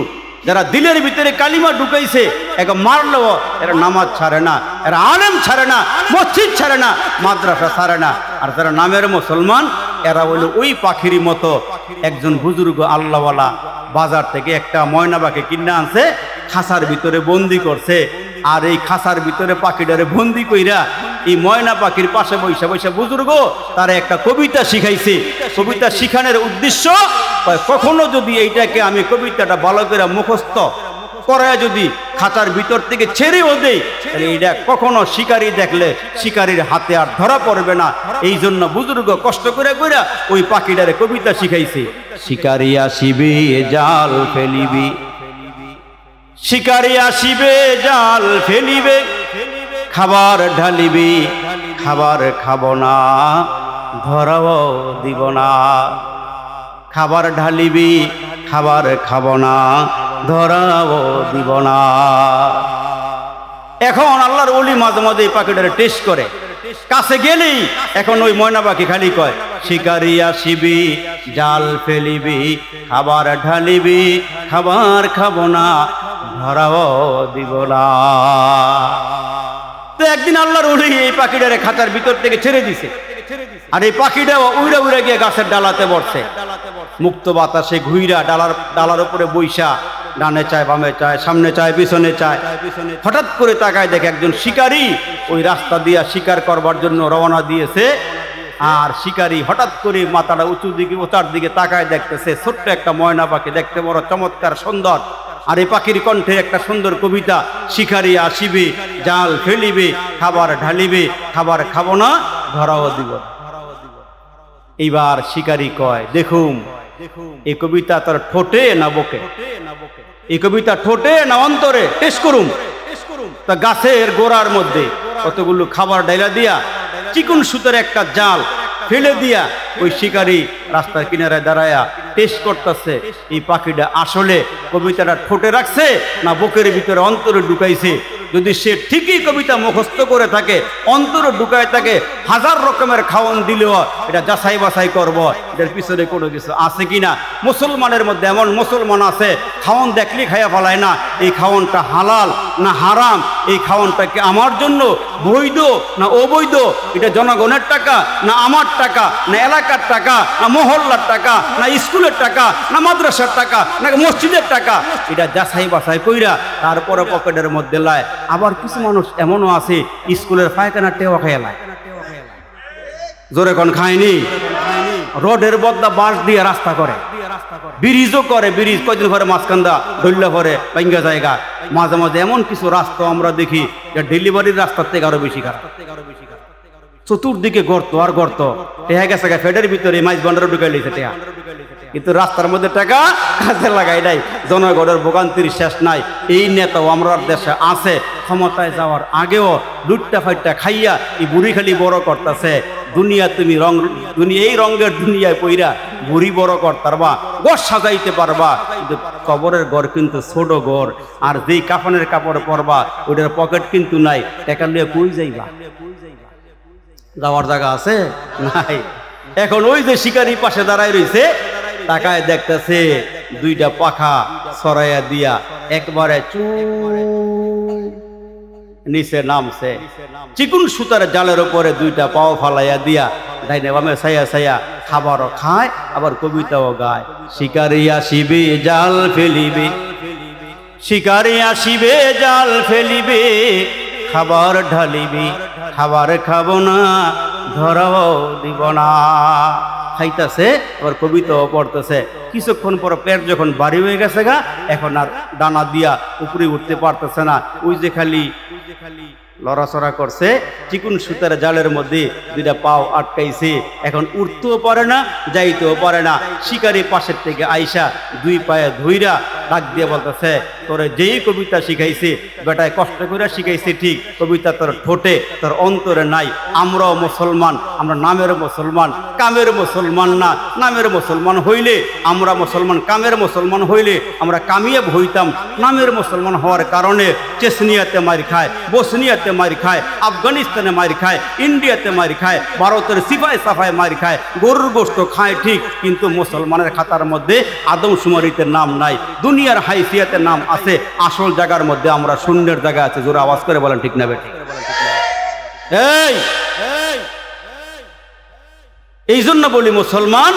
যারা দিলের ভিতরে কালিমা ঢুকাইছে, একে মারলেও এরা নামাজ ছাড়ে না, এরা আলেম ছাড়ে না, মসজিদ ছাড়ে না, মাদ্রাসা ছাড়ে না। আর যারা নামের মুসলমান, এরা হইল ওই পাখির মতো। একজন বুজুর্গ আল্লাহওয়ালা বাজার থেকে একটা ময়না পাখি কিনে আনছে, খাঁচার ভিতরে বন্দি করছে। আর এই খাঁচার ভিতরে পাখিটারে বন্দি কইরা এই ময়না পাখির পাশে বৈশা বৈশা বুজুর্গ তারা একটা কবিতা শিখাইছে। কবিতা শিখানোর উদ্দেশ্য, কখনো যদি এইটাকে আমি কবিতাটা ভালো করে মুখস্থ করায় যদি খাঁচার ভিতর থেকে ছেড়েও দেই, তাহলে এইটা কখনো শিকারি দেখলে শিকারির হাতে আর ধরা পড়বে না। এই জন্য বুজুর্গ কষ্ট করে কইরা ওই পাখিটারে কবিতা শিখাইছে। শিকারি আসিবে জাল ফেলিবি, শিকারি আসিবে জাল ফেলিবে, খাবার ঢালিবি, খাবার খাব না, ধরাও দিব না। খাবার ঢালিবি, খাবার খাব না, ধরাও দিব না। এখন আল্লাহর ওলি মাঝে মাঝে এই পাখিটারে টেস্ট করে, কাছে গেলেই এখন ওই ময়না পাখি খালি কয়, শিকারি আসিবি জাল ফেলিবি, খাবার ঢালিবি, খাবার খাব না, ধরাও দিব না। তো একদিন আল্লাহর ওলি এই পাখিটারে খাঁচার ভিতর থেকে ছেড়ে দিছে। আর এই পাখিটা উড়ে উড়ে গিয়ে গাছের ডালাতে বসছে। মুক্ত বাতাসে ঘুইরা ডালার উপরে বইসা ডানে চায়, বামে চায়, সামনে চায়, পিছনে চায়। হঠাৎ করে তাকায় দেখে একজন শিকারী ওই রাস্তা দিয়া শিকার করবার জন্য রওনা দিয়েছে। আর শিকারী হঠাৎ করে মাথাটা উঁচু দিকে ওটার দিকে তাকায় দেখতেছে ছোট্ট একটা ময়না পাখি, দেখতে বড় চমৎকার সুন্দর। আর এই পাখির কণ্ঠে একটা সুন্দর কবিতা, শিকারী আসিবে জাল ফেলিবে খাবার ঢালিবে, খাবার খাবো না ধরাও দিব। এইবার শিকারী কয়, দেখুম এই কবিতা তার ঠোঁটে না বকে, এই কবিতা ঠোঁটে না অন্তরে, টেস্ট করুম। তা গাছের গোড়ার মধ্যে কতগুলো খাবার ডাইলা দিয়া চিকন সুতার একটা জাল ফেলে দিয়া ওই শিকারী রাস্তার কিনারায় দাঁড়ায়া টেস্ট করতেছে এই পাখিটা আসলে কবিতাটা ঠোঁটে রাখছে না বুকের ভিতরে অন্তরে ঢুকাইছে। যদি সে ঠিকই কবিতা মুখস্থ করে থাকে, অন্তরে ঢুকায় থাকে, হাজার রকমের খাওয়ান দিলেও এটা যাচাই বাছাই করব এটার পিছনে কোনো কিছু আছে কিনা। মুসলমানের মধ্যে এমন মুসলমান আছে খাওয়ান দেখলে খাইয়া ফেলায় না, এই খাওয়ানটা হালাল না হারাম, এই খাওয়ানটাকে আমার জন্য বৈধ না অবৈধ, এটা জনগণের টাকা না আমার টাকা, না এলাকার টাকা না মহল্লার টাকা, না স্কুলের টাকা না মাদ্রাসার টাকা না মসজিদের টাকা, এটা যাচাই বাছাই কইরা তারপরে পকেটের মধ্যে লায়। আবার কিছু মানুষ এমনও আছে স্কুলের পায়খানা টেওয়া খাইলায়, জোরে কোন খায়নি, রোডের বদলা বাঁশ দিয়ে রাস্তা করে, ব্রিজও করে, ব্রিজ কয়দিন পরে মাঝখান্দা ধরলে পরে ভাঙ্গা জায়গা। মাঝে মাঝে এমন কিছু রাস্তা আমরা দেখি যে ডেলিভারির রাস্তার থেকে আরো বেশি খারাপ, চতুর্দিকে গর্ত আর গর্ত, টেহা গেছে ফেডের ভিতরে মাইজ বান্ডার ঢুকাই লিখে টেহা, কিন্তু রাস্তার মধ্যে টাকা কাজে লাগাই নাই, জনগণের ভোগান্তির শেষ নাই। এই নেতাও আমরা দেশে আছে, ক্ষমতায় যাওয়ার আগেও লুটটা ফাইটটা খাইয়া এই বুড়ি খালি বড় করতেছে। দুনিয়া তুমি রং, দুনিয়া এই রঙের দুনিয়ায় পইরা বুড়ি বড় করতারবা, ঘর সাজাইতে পারবা, কিন্তু কবরের ঘর কিন্তু ছোট ঘর। আর যেই কাফনের কাপড় পরবা ওইটার পকেট কিন্তু নাই, টাকা লিয়ে কই যাইবা, যাওয়ার জায়গা আছে নাই। এখন ওই যে শিকারী পাশে দাঁড়ায় রয়েছে, তাকায় দেখতেছে দুইটা পাখা সরাইয়া দিয়া একবারে নিচে নামছে, চিকুন সুতার জালের উপরে দুইটা পাও ফালাইয়া দিয়া ডাইনে বামে ছাইয়া ছাইয়া খাবারও খায় আবার কবিতাও গায়। শিকারী আসিবে জাল ফেলিবে, শিকারী আসিবে জাল ফেলিবে, খাবার ঢালিবে, খাবার খাবো না ধরাও দিব না। খাইতেছে আবার কবিতাও পড়তেছে। কিছুক্ষণ পর পেট যখন বাড়ি হয়ে গেছে গা, এখন আর ডানা দিয়া উপরে উঠতে পারতেছে না, ওই যে খালি লড়াচড়া করছে, চিকুন সুতার জালের মধ্যে দুইটা পাও আটকাইছে, এখন উঠতেও পারে না যাইতেও পারে না। শিকারী পাশের থেকে আইসা দুই পায়ে ধুইরা ডাক দিয়ে বলতেছে, তোরে যেই কবিতা শিখাইছে বেটায় কষ্ট করে শিখাইছে ঠিক, কবিতা তোর ঠোঁটে তোর অন্তরে নাই। আমরাও মুসলমান, আমরা নামের মুসলমান, কামের মুসলমান না। নামের মুসলমান হইলে আমরা মুসলমান, কামের মুসলমান হইলে আমরা কামিয়াব হইতাম। নামের মুসলমান হওয়ার কারণে চেচনিয়াতে মার খায়, বসনিয়াতে মার খায়, আফগানিস্তানে মার খায়, ইন্ডিয়াতে মার খায়, ভারতের সিপাই সাফায় মার খায়, গরুর গোশত খায় ঠিক, কিন্তু মুসলমানের খাতার মধ্যে আদমশুমারিতে নাম নাই। দুনিয়ার হাইসিয়াতে নাম আছে, আসল জায়গার মধ্যে আমরা শূন্যের জায়গা আছে। জোরে আওয়াজ করে বলেন ঠিক না বেঠিক? এই জন্য বলি মুসলমান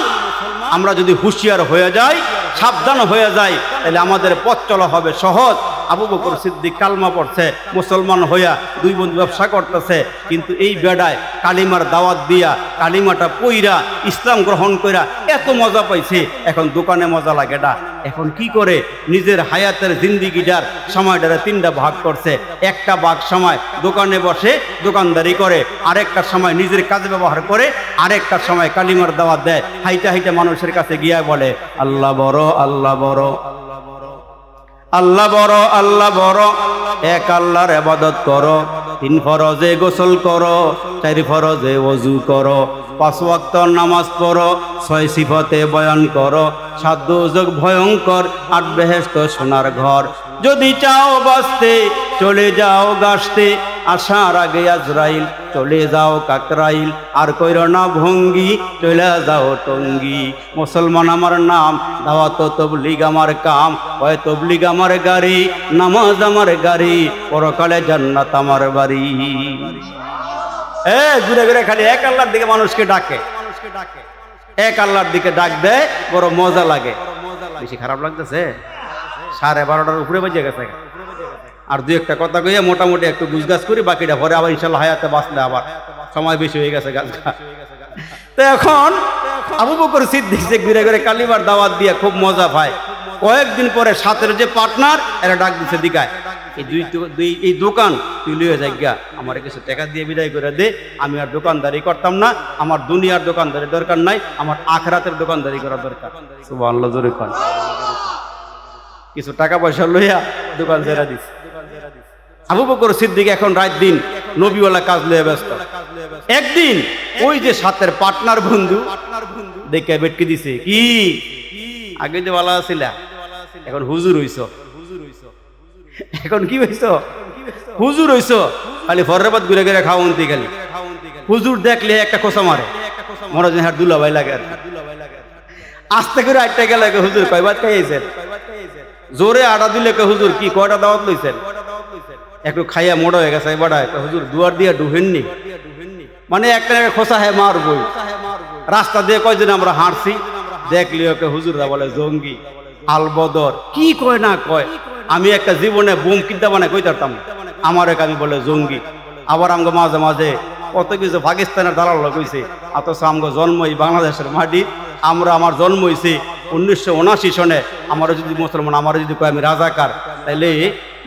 আমরা যদি হুঁশিয়ার হয়ে যাই, সাবধান হয়ে যাই, তাহলে আমাদের পথ চলা হবে সহজ। আবু বকর সিদ্দিক কালমা পড়ছে, মুসলমান হইয়া দুই বন্ধু ব্যবসা করতেছে, কিন্তু এই বেড়ায় কালিমার দাওয়াত দিয়া কালিমাটা পইরা ইসলাম গ্রহণ কইরা এত মজা পাইছে, এখন দোকানে মজা লাগে না। এখন কি করে নিজের হায়াতের জিন্দিগিটার সময়টারে তিনটা ভাগ করছে। একটা ভাগ সময় দোকানে বসে দোকানদারি করে, আরেকটা সময় নিজের কাজে ব্যবহার করে, আরেকটা সময় কালিমার দাওয়াত দেয়। হাইটা হাইটা মানুষের কাছে গিয়া বলে আল্লাহ বড়, আল্লাহ বড়, আল্লাহ বড়, আল্লাহ বড়, এক আল্লাহর ইবাদত করো, 3 ফরজে গোসল করো, 4 ফরজে ওযু করো, 5 ওয়াক্ত নামাজ পড়ো, 6 সিফতে বয়ান করো, 7 দোজখ ভয়ঙ্কর, 8 বেহেশত সোনার ঘর। যদি চাও বাঁচতে চলে যাও গাছতে, আসার আগে আজরাইল চলে যাও কাকরাইল, আর কইর না ভঙ্গি চলে যাও টঙ্গি। মুসলমান আমার নাম, দাওয়াত তবলিগ আমার কাম, হয় তবলিগ আমার গাড়ি, নামাজ আমার গাড়ি, পরকালে জান্নাত আমার বাড়ি। ঘুরে ঘুরে খালি এক আল্লাহর দিকে মানুষকে ডাকে, এক আল্লাহর দিকে ডাক দেয়, বড় মজা লাগে। বেশি খারাপ লাগতেছে? 12:30 উপরে বেজে গেছে। আর দুই একটা কথা কইয়া মোটামুটি একটু গুজগাছ করি, বাকিটা পরে আবার ইনশাল্লাহ হায়াতে বাঁচলে আবার সময় বেশি হয়ে গেছে গাছ। তো এখন আবু বকর সিদ্দিক যে ঘুরে ঘুরে কালিমার দাওয়াত দিয়ে খুব মজা পায়। কয়েকদিন পরে সাথের যে পার্টনার এরা ডাক দিচ্ছে দিকায়, এই দোকান তুই লিয়ে যাইগা, আমার কিছু টাকা দিয়ে বিদায় করে দে, আমি আর দোকানদারি করতাম না, আমার দুনিয়ার দোকানদারি দরকার নাই, আমার আখরাতের দোকানদারি করা দরকার। সুবহানাল্লাহ, জোরে কোন। কিছু টাকা পয়সা লইয়া দোকান ছেড়ে দিছে। আবু বকর সিদ্দিক এখন রাত দিন নবীওয়ালা কাজ লইয়া ব্যস্ত। একদিন ওই যে সাথের পার্টনার বন্ধু দেখে বেটকে দিছে, কি আগে যে ভালো আছিলা, এখন হুজুর হইছ। এখন কি হইছ? হুজুর হইছ। খালি ফররাবাদ ঘুরে ঘুরে খাওয়ন্তি, খালি হুজুর দেখলে একটা খোসা মারে, মনে হয় হ্যাঁ দুলাভাই লাগে। আর আস্তে করে আটটা গেলে হুজুর কয়বার খাইয়েছেন? জোরে আটা দিলে হুজুর কি কয়টা দাওয়াত লইছেন? একটু খাইয়া মোড়া হয়ে গেছে এবার হুজুর দুয়ার দিয়া ডুহেননি, মানে একটা খোসা হ্যাঁ মার বই। রাস্তা দিয়ে কয়দিন আমরা হাঁটছি, দেখলি ওকে হুজুররা বলে জঙ্গি, আলবদর, কি কয় না কয়। আমি একটা জীবনে বোম কিনতে মানে কই পারতাম, আমার এক আমি বলে জঙ্গি। আবার আমাকে মাঝে মাঝে কত কিছু পাকিস্তানের দালাল কইছে, অথচ আমাকে জন্ম এই বাংলাদেশের মাটি। আমার জন্ম হয়েছে 1979 সনে। আমার যদি মুসলমান আমার যদি কয় আমি রাজাকার, তাইলে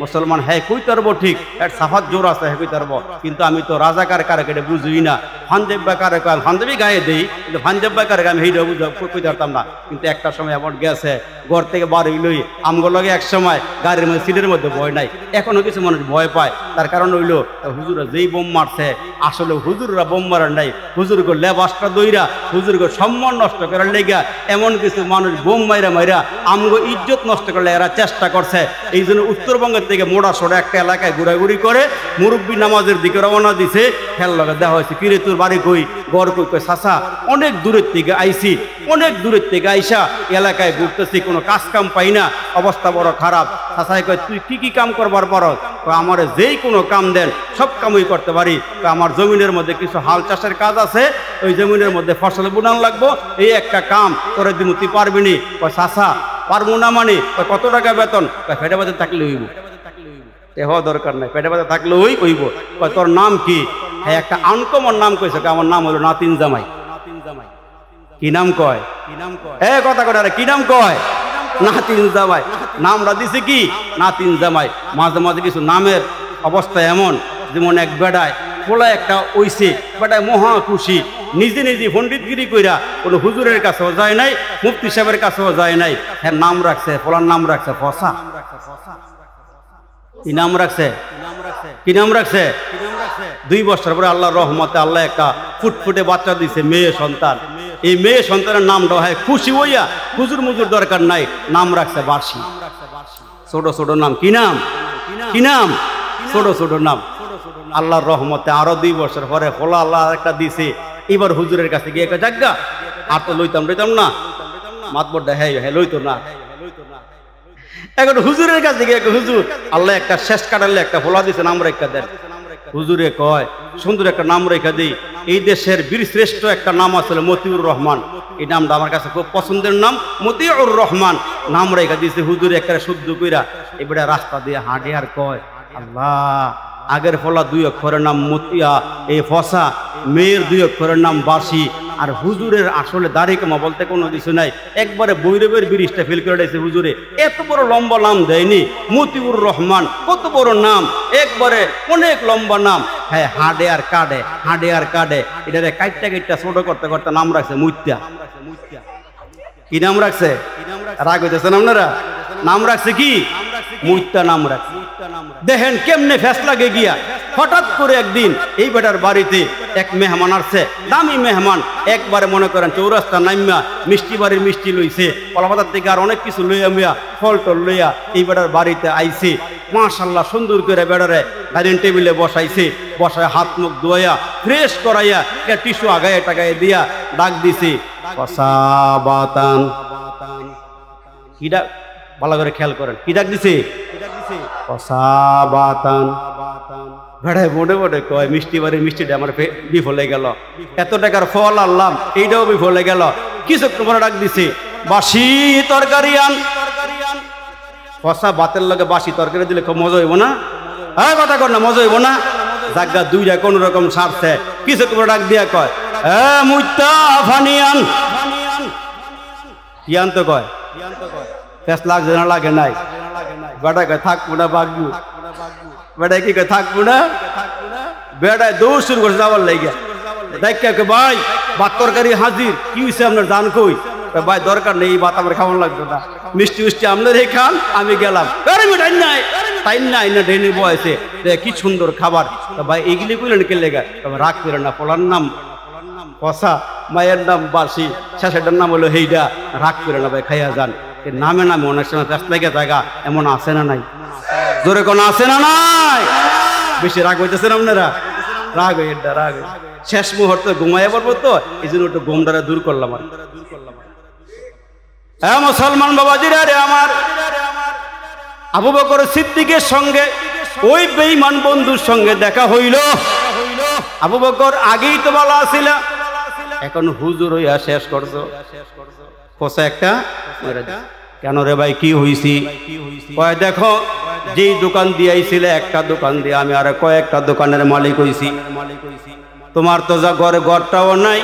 মুসলমান হ্যাঁ কই তারবো, ঠিক এর সাফাত জোর আছে হ্যাঁ কই তারবো, কিন্তু আমি তো রাজাকার কারে কেটে বুঝুই না। ফানজেব্বা কারে কয় ফানজেবি গায়ে দেই, কিন্তু ফানজেব্বা কারে আমি সেইটা বুঝ কই পারতাম না। কিন্তু একটা সময় এমন গেছে, ঘর থেকে বাড়ি লই আমগো লগে এক সময় গাড়ির মধ্যে সিটের মধ্যে ভয় নাই, এখনো কিছু মানুষ ভয় পায়। তার কারণ হইলো হুজুরা যেই বোম মারছে, আসলে হুজুররা বোম মারার নাই, হুজুরকে লেবাসটা দইরা হুজুরকে সম্মান নষ্ট করার লেগা এমন কিছু মানুষ বোম মাইরা মাইরা আমগো ইজ্জত নষ্ট করলে এরা চেষ্টা করছে। এই জন্য উত্তরবঙ্গের থেকে মোড়া সোড়া একটা এলাকায় ঘোরাঘুরি করে মুরব্বী নামাজের দিকে রওনা দিছে। খেয়াল লগে দেওয়া হয়েছে, কিরে তোর বাড়ি কই, গড় কই, কই চাচা অনেক দূরের থেকে আইছি, অনেক দূরের থেকে আইসা এলাকায় ঘুরতেছি, কোনো কাজ কাম পাই না, অবস্থা বড় খারাপ। চাচাই কয় তুই কি কি কাম করবার পারো? আমার যেই কোনো কাম দেন সব কামই করতে পারি। আমার জমিনের মধ্যে কিছু হাল চাষের কাজ আছে, ওই জমিনের মধ্যে ফসল বুনান লাগবো, এই একটা কাম করে দিন, তুই পারবি নি? কয় চাচা পারবো না। মানে কত টাকা বেতন? ফেটে বাজার থাকলে হইব, হওয়া দরকার নাই, পেটে বাজার থাকলে ওই হইব। কয় তোর নাম কি? হ্যাঁ একটা আনকমন নাম কইছে, আমার নাম হলো নাতিন জামাই। কি নাম কয়? এ কথা কয় আরে কি নাম কয়? নাতিন জামাই। নামটা দিছে কি? নাতিন জামাই। মাঝে মাঝে কিছু নামের অবস্থা এমন, যেমন এক বেড়ায় পোলা একটা ওইছে, বেটায় মহা খুশি, নিজে নিজে পণ্ডিতগিরি কইরা কোনো হুজুরের কাছেও যায় নাই, মুফতি সাহেবের কাছেও যায় নাই, হ্যাঁ নাম রাখছে, পোলার নাম রাখছে ফসা। কি নাম রাখছে? কি নাম রাখছে? 2 বছর পরে আল্লাহর রহমতে আল্লাহ একটা ফুটফুটে বাচ্চা দিছে, মেয়ে সন্তান। এই মেয়ে সন্তানের নামটা হয় খুশি হইয়া, হুজুর মুজুর দরকার নাই, নাম রাখছে বাসি। ছোট ছোট নাম। কি নাম? কি নাম? ছোট ছোট নাম। আল্লাহর রহমতে আরো 2 বছর পরে ফলা আল্লাহ একটা দিছে। এবার হুজুরের কাছে গিয়ে জাগা আর তো লইতাম না, মাতবরটা হ্যাঁ হ্যাঁ লইতো না। এখন হুজুরের কাছে গিয়ে হুজুর আল্লাহ একটা শেষ কাটালে একটা ফোলা দিছে, নাম রেখা দেন। হুজুরে কয় সুন্দর একটা নাম রেখা দিই। এই দেশের বীরশ্রেষ্ঠ একটা নাম আছে মতিউর রহমান, এই নামটা আমার কাছে খুব পছন্দের নাম, মতিউর রহমান নাম রেখা দিয়েছে হুজুর একটা শুদ্ধ কইরা। এবারে রাস্তা দিয়ে হাঁটে আর কয় আল্লাহ, আগের ফলা 2 অক্ষরের নাম মতিয়া এই ফসা, মেয়ের 2 অক্ষরের নাম বাসি, আর হুজুরের আসলে দাড়ি কামা বলতে কোনো কিছু নাই, একবারে বৈরবের ব্রিজটা ফিল করে দিয়েছে হুজুরে। এত বড় লম্বা নাম দেয়নি, মতিউর রহমান কত বড় নাম, একবারে অনেক লম্বা নাম। হ্যাঁ হাঁডে আর কাডে, হাঁডে আর কাডে, এটারে কাইটটা কাইটটা ছোট করতে করতে নাম রাখছে মুত্যা। কি নাম রাখছে? রাগ হইতেছেন আপনারা? নাম রাখছে কি? মুত্যা নাম রাখছে। দেখেন কেমনে ফেস লাগে গিয়া। হঠাৎ করে একদিন এই বেটার বাড়িতে এক মেহমান আসছে, দামি মেহমান, একবারে মনে করেন চৌরাস্তা নাইমা মিষ্টি বাড়ির মিষ্টি লইছে, কলাপাতার থেকে আর অনেক কিছু লইয়া মিয়া ফল টল লইয়া এই বেটার বাড়িতে আইছে। মাশাআল্লাহ সুন্দর করে বেটারে ডাইনিং টেবিলে বসাইছে, বসায় হাত মুখ ধোয়া ফ্রেশ করাইয়া টিস্যু আগায় টাগায় দিয়া ডাক দিছে কসাবাতান। কি ডাক? ভালো করে খেয়াল করেন, কি ডাক দিছে? কসাবাতান। ভেড়ায় মোটে মোটে কয় মিষ্টি বাড়ির মিষ্টিটা আমার বিফলে গেল, এত টাকার ফল আনলাম এইটাও বিফলে গেল। কিছু তোমার ডাক দিছে বাসি তরকারি আন। কষা ভাতের লগে বাসি তরকারি দিলে খুব মজা হইব না? হ্যাঁ কথা কর না, মজা হইব না? জাগা 2টা কোন রকম ছাড়ছে। কিছু তোমার ডাক দিয়া কয় এ মুত্তা ফানিয়ান ইয়ান তো কয় পেস লাগছে না লাগে নাই বেটা কয় থাকবো না বাগবু বেটা কি কয় থাকবো না বেটায় দৌড় শুরু করছে যাওয়ার লাগে দেখে ভাই ভাত তরকারি হাজির কি হয়েছে আপনার জান কই ভাই দরকার নেই ভাত আমার খাওয়ান লাগবে না মিষ্টি মিষ্টি আপনার খান আমি গেলাম তাই না ডেনে বয়সে কি সুন্দর খাবার ভাই এইগুলি কইলেন কে লেগা রাগ করে না পোলার নাম কষা মায়ের নাম বাসি শেষেরটার নাম হলো হেইডা রাগ করে না ভাই খাইয়া যান নামে নামে অনেক সময় চেষ্টা লেগে জায়গা এমন আছে না নাই জোরে কোনো আছে না নাই বেশি রাগ হইতেছেন আপনারা রাগ হইডা রাগ শেষ মুহূর্তে ঘুমাইয়া পড়বো তো এই জন্য একটু ঘুমটারে দূর করলাম আর হ্যাঁ মুসলমান বাবাজিরা রে আমার আবু বকর সিদ্দিকের সঙ্গে ওই বেঈমান বন্ধুর সঙ্গে দেখা হইল আবু বকর আগেই তো বলা ছিল এখন হুজুর হইয়া শেষ করছো কোসা একটা কেন রে ভাই কি হইছি কয় দেখো যেই দোকান দিয়েছিলে একটা দোকান দিয়ে আমি আর কয়েকটা দোকানের মালিক হইছি তোমার তো যা ঘরে ঘরটাও নাই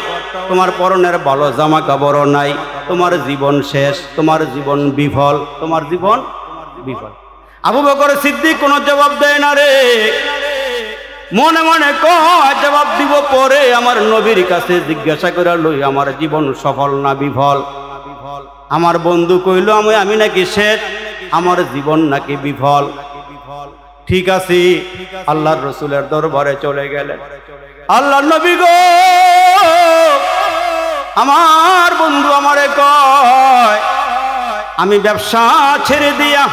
তোমার পরনের ভালো জামা কাপড়ও নাই তোমার জীবন শেষ তোমার জীবন বিফল তোমার জীবন বিফল আবু বকর সিদ্দিক কোনো জবাব দেয় না রে মনে মনে কয় জবাব দিব পরে আমার নবীর কাছে জিজ্ঞাসা করে লই আমার জীবন সফল না বিফল আমার বন্ধু কইল আমি নাকি শেষ আমার জীবন নাকি বিফল ঠিক আছে আল্লাহর রসুলের দরবারে চলে গেলেন আল্লাহর নবী গো আমার বন্ধু আমারে কয় আমি ব্যবসা ছেড়ে দিয়া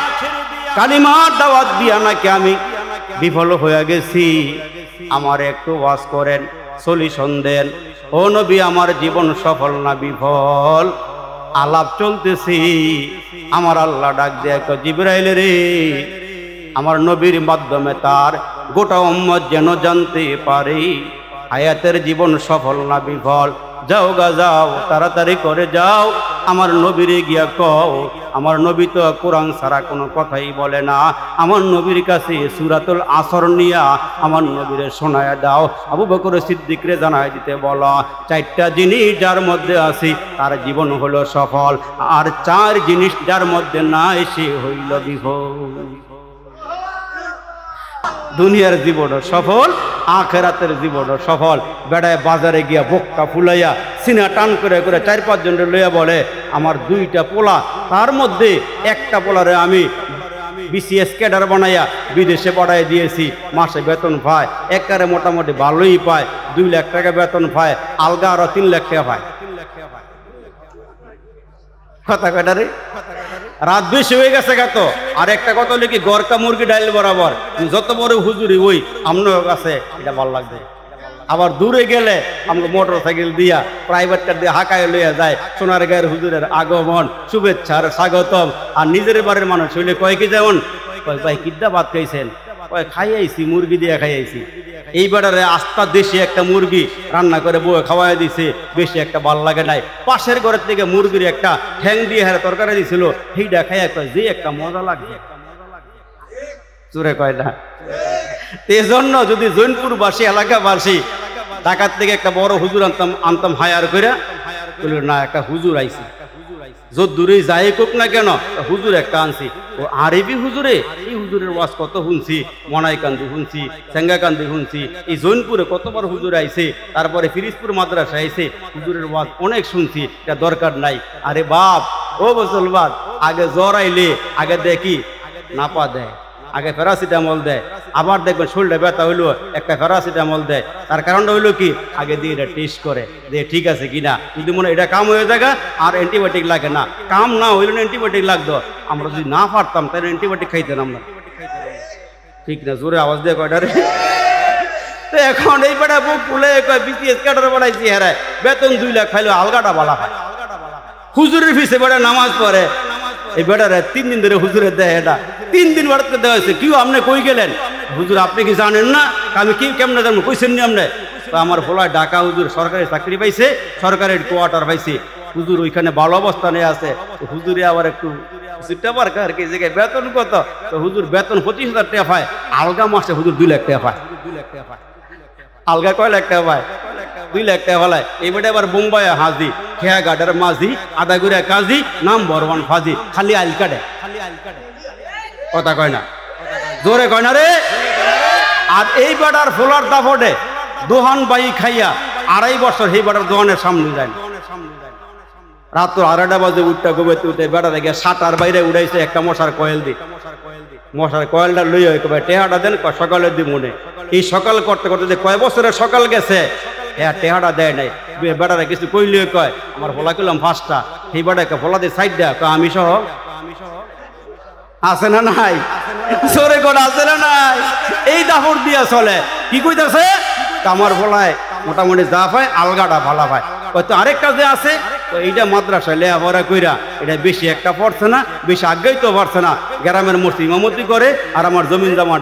কালিমার দাওয়াত দিয়া নাকি আমি বিফল হয়ে গেছি আমার একটু ওয়াজ করেন সলিউশন দেন ও নবী আমার জীবন সফল না বিফল আলাপ চলতেছি আমার আল্লাহ ডাক দিয়ে জিবরাইল রে আমার নবীর মাধ্যমে তার গোটা উম্মত যেন জানতে পারে হায়াতের জীবন সফল না বিফল যাও গা যাও তাড়াতাড়ি করে যাও আমার নবীরে গিয়া কও আমার নবী তো কোরআন ছাড়া কোনো কথাই বলে না আমার নবীর কাছে সূরাতুল আসর নিয়া আমার নবীরে শোনায়া দাও আবু বকর সিদ্দিকরে জানাই দিতে বলো চারটা জিনিস যার মধ্যে আছে তার জীবন হলো সফল আর চার জিনিস যার মধ্যে নাই সে হইল বিফল দুনিয়ার জীবনও সফল আখেরাতের জীবনও সফল বেড়ায় বাজারে গিয়া বক্কা ফুলাইয়া সিনা টান করে করে 4-5 জনের লইয়া বলে আমার 2টা পোলা তার মধ্যে একটা পোলারে আমি বিসিএস ক্যাডার বানাইয়া বিদেশে পাঠাই দিয়েছি মাসে বেতন পায় একবারে মোটামুটি ভালোই পায় 2 লাখ টাকা বেতন পায় আলগা আরো 3 লাখ টাকা পায় কথা কয়টারে রাত বেশি হয়ে গেছে গা তো আর একটা কথা হলো কি গরকা মুরগি ডাইল বরাবর যত বড় হুজুরি ওই আপনার কাছে এটা ভালো লাগবে আবার দূরে গেলে আমাকে মোটর সাইকেল দিয়া প্রাইভেট কার দিয়ে হাঁকায় লইয়া যায় সোনার গায়ের হুজুরের আগমন শুভেচ্ছা আর স্বাগতম আর নিজের বাড়ির মানুষ হইলে কয় কি যেমন ভাই কিদ্দা ভাত খাইছেন কয় খাইয়াইছি মুরগি দিয়ে খাইয়াইছি এইবারে আস্তা দেশি একটা মুরগি রান্না করে বউয়ে খাওয়াই দিছে বেশি একটা ভালো লাগে নাই পাশের ঘরের থেকে মুরগির একটা ঠ্যাং দিয়ে হারে তরকারি দিছিল সেইটা খাইয়া কয় যে একটা মজা লাগছে চুরে কয় না এই জন্য যদি জৈনপুরবাসী এলাকাবাসী ঢাকার থেকে একটা বড় হুজুর আনতাম হায়ার করে না একটা হুজুর আইছি যত দূরে যাই কোক না কেন হুজুর একটা আনছি ও আরবি হুজুরে এই হুজুরের ওয়াজ কত শুনছি মনাইকান্দি শুনছি সেঙ্গাকান্দি শুনছি এই জৈনপুরে কতবার হুজুর আইছে তারপরে ফিরিজপুর মাদ্রাসা আইছে হুজুরের ওয়াজ অনেক শুনছি এটা দরকার নাই আরে বাপ ও মুসলমান আগে জ্বর আইলে আগে দেখি নাপা দেয় আগে প্যারাসিটামল দেয় আবার দেখবেন শরীরটা ব্যথা হইলো একটা প্যারাসিটামল দেয় তার কারণটা হইলো কি আগে দিয়ে এটা টেস্ট করে দিয়ে ঠিক আছে কিনা যদি মনে এটা কাম হয়ে যায় আর অ্যান্টিবায়োটিক লাগে না কাম না হইলে অ্যান্টিবায়োটিক লাগতো আমরা যদি না পারতাম তাহলে অ্যান্টিবায়োটিক খাইতেন আমরা ঠিক না জোরে আওয়াজ দিয়ে কয়টারে তো এখন এই বেটা বুক ফুলে কয় বিসিএস ক্যাডার বানাইছি হ্যাঁ বেতন 2 লাখ খাইলো আলগাটা বালা হয় হুজুরের ফিসে বেটা নামাজ পড়ে এই বেটারে 3 দিন ধরে হুজুরের দেয় এটা 3 দিন বাড়তে দেওয়া হয়েছে কেউ আপনি কই গেলেন হুজুর আপনি কি জানেন না আমি কি কেমনে জানবো কইছেন নি আপনি তো আমার ফলায় ঢাকা হুজুর সরকারি চাকরি পাইছে সরকারের কোয়ার্টার পাইছে হুজুর ওইখানে ভালো অবস্থানে আছে হুজুরে আবার একটু সিটাবার কি জায়গায় বেতন কত তো হুজুর বেতন 25,000 টাকা পায় আলগা মাসে হুজুর 2 লাখ টাকা পায় আলগা কয় লাখ টাকা পায় 2 লাখ টাকা ফলায় এইবারে আবার বোম্বাইয়ে হাজি খেয়া গাডার মাঝি আদাগুড়া কাজী নাম বরবান ফাজি খালি আইল কাটে কথা কয় না জোরে কয় না রে আর এই বেটার ফোলার দাফটে দোহান বাই খাইয়া 2.5 বছর এই বেটার দোহানের সামনে যায় না রাত 2:30 বাজে উঠটা ঘুমাইতে উঠে বেটা দেখে সাটার বাইরে উড়াইছে একটা মশার কয়েল দি মশার কয়েলটা লইয়া কয় টেহাটা দেন সকালে দি মনে এই সকাল করতে করতে যে কয় বছরের সকাল গেছে হ্যাঁ টেহাটা দেয় নাই বেটারা কিছু কইলে কয় আমার ফোলা করলাম 5টা সেই বেটাকে ফোলা দিয়ে সাইড দেয় আমি সহ আছে না নাই সরে করে আছে না নাই এই দাফর দিয়া চলে কি কইতাছে আমার ফোলায় মোটামুটি যা পায় আলগাটা ভালা পায় হয়তো আরেক কাজে আছে তো এইটা মাদ্রাসা লেখাপড়া কইরা এটা বেশি একটা পড়ছে না বেশি আগ্রহী তো পারছে না গ্রামের মসজিদ ইমামতি করে আর আমার জমিন জামা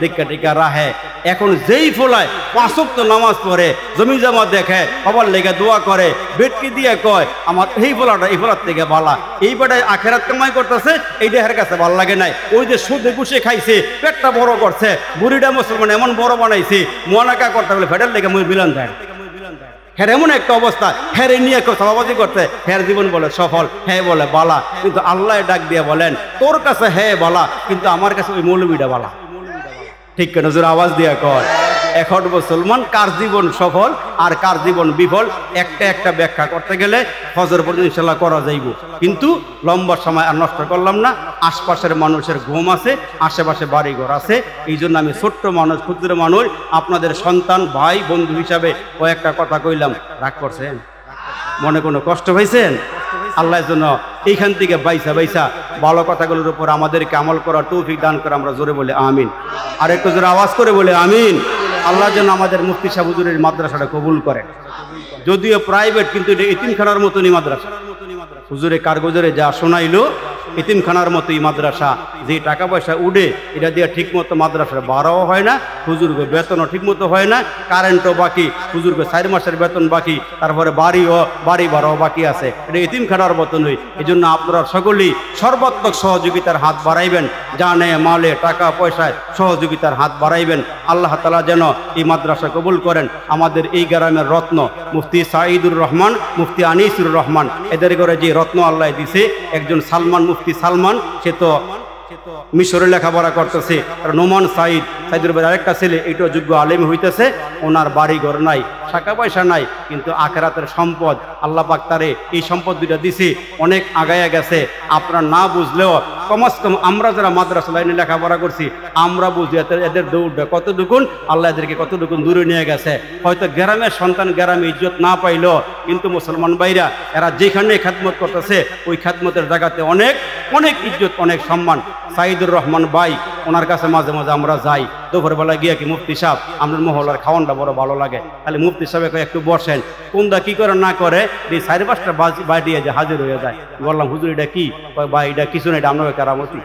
দেখা টিকা রাহে এখন যেই ফোলায় 5 ওয়াক্ত নামাজ পড়ে জমি জামা দেখে বাবার লেগে দোয়া করে বেটকি দিয়ে কয় আমার এই ফোলাটা এই ফোলার থেকে ভালা এই বেটায় আখেরাত কামাই করতেছে এইটা এর কাছে ভালো লাগে নাই ওই যে সুদে বসে খাইছে পেটটা বড় করছে বুড়িটা মুসলমান এমন বড় বানাইছে মোনাকা করতে গেলে ফেডার লেগে মই মিলান দেয় হ্যাঁ এমন একটা অবস্থা হ্যাঁ নিয়ে কেউ সভাপতি করতে হ্যাঁ জীবন বলে সফল হ্যাঁ বলে বালা কিন্তু আল্লাহ ডাক দিয়ে বলেন তোর কাছে হ্যাঁ বালা কিন্তু আমার কাছে ওই মৌলবীটা বালা ঠিক কেন জোর আওয়াজ দিয়া কর এখন মুসলমান কার জীবন সফল আর কার জীবন বিফল একটা ব্যাখ্যা করতে গেলে ফজর পর্যন্ত ইনশাল্লাহ করা যাইব কিন্তু লম্বা সময় আর নষ্ট করলাম না আশপাশের মানুষের ঘুম আছে আশেপাশে বাড়িঘর আছে এই জন্য আমি ছোট্ট মানুষ ক্ষুদ্র মানুষ আপনাদের সন্তান ভাই বন্ধু হিসাবে কয়েকটা কথা কইলাম রাগ করছেন মনে কোনো কষ্ট হয়েছেন আল্লাহর জন্য এইখান থেকে বাইসা ভালো কথাগুলোর উপর আমাদেরকে আমল করার তৌফিক দান করে আমরা জোরে বলে আমিন আর একটু জোরে আওয়াজ করে বলে আমিন আল্লাহ যেন আমাদের মুফতি সাহেব হুজুরের মাদ্রাসাটা কবুল করে যদিও প্রাইভেট কিন্তু এটা এতিমখানার মতনই মাদ্রাসা হুজুরে কারগুজারে যা শোনাইলো এতিমখানার মতোই মাদ্রাসা যে টাকা পয়সা উঠে এটা দিয়ে ঠিক মতো মাদ্রাসার ভাড়াও হয় না হুজুরকে বেতনও ঠিক মতো হয় না কারেন্টও বাকি হুজুরকে 4 মাসের বেতন বাকি তারপরে বাড়ি ভাড়াও বাকি আছে এটা এতিমখানার মতনই এই জন্য আপনারা সকলেই সর্বাত্মক সহযোগিতার হাত বাড়াইবেন জানে মালে টাকা পয়সায় সহযোগিতার হাত বাড়াইবেন আল্লাহ তাআলা যেন এই মাদ্রাসা কবুল করেন আমাদের এই গ্রামের রত্ন মুফতি সাঈদুর রহমান মুফতি আনিসুর রহমান এদের করে যে রত্ন আল্লাহ দিছে একজন সালমান মুফতি সালমান সে তো মিশরে লেখাপড়া করতেছে আর নোমান সাইদুর ভাই আরেকটা ছেলে এটাও যোগ্য আলেম হইতেছে ওনার বাড়ি ঘর নাই টাকা পয়সা নাই কিন্তু আখেরাতের সম্পদ আল্লাহ পাক তারে এই সম্পদ দুইটা দিছে অনেক আগায়া গেছে আপনারা না বুঝলেও কমস কম আমরা যারা মাদ্রাসা লাইনে লেখাপড়া করছি আমরা বুঝি এদের দৌড়টা কতটুকুন আল্লাহ এদেরকে কতটুকুন দূরে নিয়ে গেছে হয়তো গ্রামের সন্তান গ্রামে ইজ্জত না পাইলো কিন্তু মুসলমান ভাইরা এরা যেখানে খেদমত করতেছে ওই খেদমতের জায়গাতে অনেক অনেক ইজ্জত অনেক সম্মান সাইদুর রহমান ভাই ওনার কাছে মাঝে মাঝে আমরা যাই দুপুরবেলা গিয়ে কি মুফতি সাহেব আপনার মহল্লার খাওয়ানটা বড় ভালো লাগে খালি মুফতি সাহেব একটু বসেন কোনটা কি করে না করে এই 4-5টা বাড়িয়ে যে হাজির হয়ে যায় বললাম হুজুর এটা কি ভাই এটা কিছু না এটা আপনার কেরামতি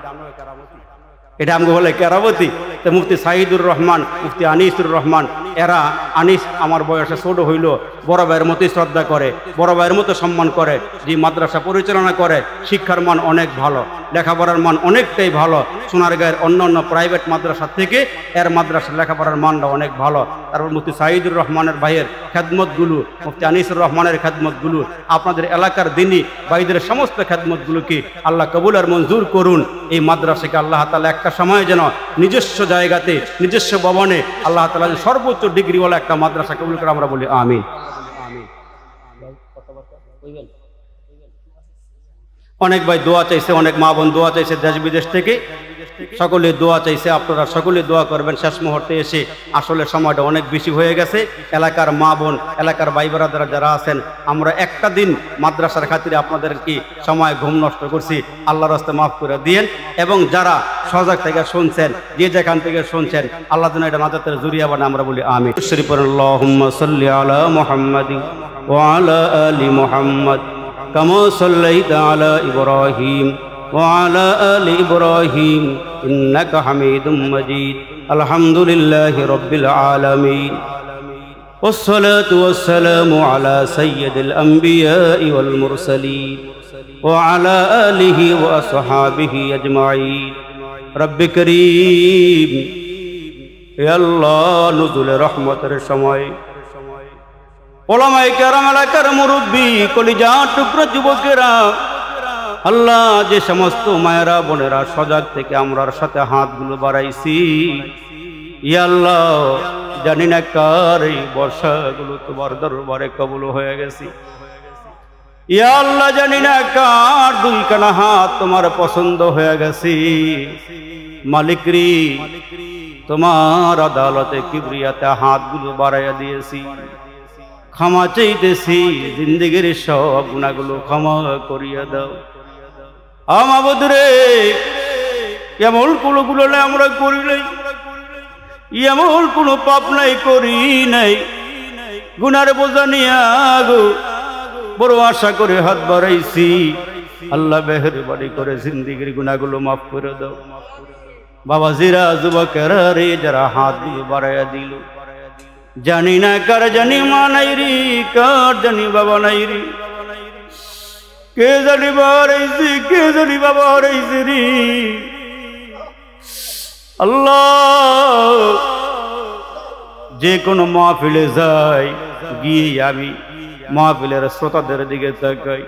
এটা আমাকে বলে কেরামতি তো মুফতি সাঈদুর রহমান মুফতি আনিসুর রহমান এরা আনিস আমার বয়সে ছোট হইল বড় ভাইয়ের মতোই শ্রদ্ধা করে বড় ভাইয়ের মতো সম্মান করে যে মাদ্রাসা পরিচালনা করে শিক্ষার মান অনেক ভালো লেখাপড়ার মান অনেকটাই ভালো সোনারগাঁয়ের অন্য প্রাইভেট মাদ্রাসা থেকে এর মাদ্রাসার লেখাপড়ার মানটা অনেক ভালো তারপর মুফতি সাঈদুর রহমানের ভাইয়ের খেদমতগুলো মুফতি আনিসুর রহমানের খেদমতগুলো আপনাদের এলাকার দিনী ভাইদের সমস্ত খেদমতগুলোকে আল্লাহ কবুল আর মঞ্জুর করুন এই মাদ্রাসাকে আল্লাহ তাআলা একটা সময় যেন নিজস্ব জায়গাতে নিজস্ব ভবনে আল্লাহ তাআলা সর্বোচ্চ ডিগ্রিওয়ালা একটা মাদ্রাসা কবুল করে আমরা বলি আমিন অনেক ভাই দোয়া চাইছে অনেক মা বোন দোয়া চাইছে দেশ বিদেশ থেকে সকলে দোয়া চাইছে আপনারা সকলে দোয়া করবেন শেষ মুহূর্তে এসে আসলে সময়টা অনেক বেশি হয়ে গেছে এলাকার মা বোন এলাকার ভাই বোনেরা যারা আছেন আমরা একটা দিন মাদ্রাসার খাতিরে আপনাদের কি সময় ঘুম নষ্ট করছি আল্লাহর রাস্তায় মাফ করে দিয়েন এবং যারা সজাগ থেকে শুনছেন যে যেখান থেকে শুনছেন আল্লাহ যেন এটা নাজাতের জরিয়া বানায় আমরা বলি আমিন আল্লাহুম্মা সাল্লি আলা মুহাম্মাদিন ওয়া আলা আলি মুহাম্মাদ কামা সাল্লাইতা আলা ইব্রাহিম وعلى آل إبراهيم إنك حميد مجيد الحمد لله رب العالمين والصلاة والسلام على سيد الأنبياء والمرسلين وعلى آله وأصحابه أجمعين رب كريم يا الله نزل رحمة السماء ওলামায়ে কেরাম, এলাকার মুরব্বী, কলিজা টুকরো যুবকেরা, আল্লাহ যে সমস্ত মায়েরা বোনেরা সজাগ থেকে আমরার সাথে হাতগুলো বাড়াইছি, ইয়া আল্লাহ জানি না কার এই বর্ষাগুলো তোমার দরবারে কবুল হয়ে গেছে। ইয়া আল্লাহ জানি না কার দুইখানা হাত তোমার পছন্দ হয়ে গেছে। মালিক রে, তোমার আদালতে কিবরিয়াতে হাতগুলো বাড়াইয়া দিয়েছি, ক্ষমা চাইতেছি, জিন্দেগির সব গুনাহগুলো ক্ষমা করিয়া দাও। মাবুদ রে, এমন কোন গুলো আমরা করি নাই, এমন কোন পাপ নাই করি নাই, গুনার বোঝা নিয়া গো বড় আশা করে হাত বাড়াইছি। আল্লাহ মেহেরবানি করে জিন্দেগির গুনাহগুলো মাফ করে দাও। বাবাজিরা, যুবকেরা রে, যারা হাতগুলো বাড়াইয়া দিল, জানি না কার জানি মা নাই রে, কার জানি বাবা নাই রে, কে জানি বাড়াইছি, কে জানি বাবা হারাইছি রে। আল্লাহ, যে কোনো মাহফিলে যাই, গিয়ে আমি মাহফিলের শ্রোতাদের দিকে তাকাই,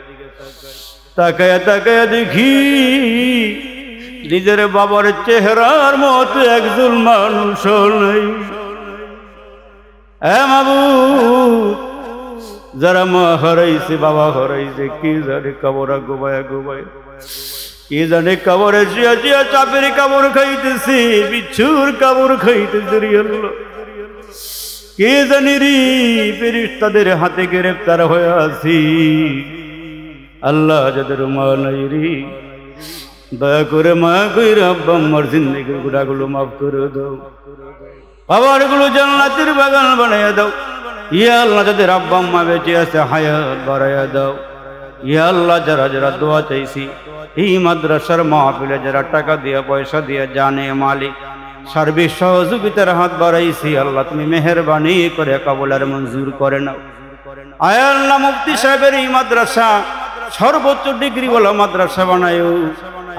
তাকায়া তাকায়া দেখি নিজের বাবার চেহারার মতো একজন মানুষ নাই। মাবুদ, যারা মা হারাইছে, বাবা হারাইছে, কি জানে কবরা গোবায়া গোবায়, কি জানে কবরে জিয়া জিয়া চাপের কবর খাইতেছে, বিচ্ছুর কবর খাইতেছে রে আল্লাহ। কে জানি রে, ফেরেশতাদের হাতে গ্রেফতার হয়ে আছি। আল্লাহ, যাদের মা নাই রে, দয়া করে মা কইরা আব্বা আম্মার জিন্দেগির গুনাহগুলো মাফ করে দাও, বাবার গুলো জান্নাতের বাগান বানাইয়া দাও। ইয়া আল্লাহ, যাদের আব্বা আম্মা বেঁচে আছে হায়াত বাড়াইয়া দাও। ইয়া আল্লাহ, যারা যারা দোয়া চাইছি এই মাদ্রাসার মাহফিলে, যারা টাকা দিয়ে পয়সা দিয়ে জানে মালিক সার্বিক সহযোগিতার হাত বাড়াইছি, আল্লাহ তুমি মেহেরবানি করে কবুল আর মঞ্জুর করে নাও। আয় আল্লাহ, মুফতি সাহেবের এই মাদ্রাসা সর্বোচ্চ ডিগ্রিওয়ালা মাদ্রাসা বানায়ও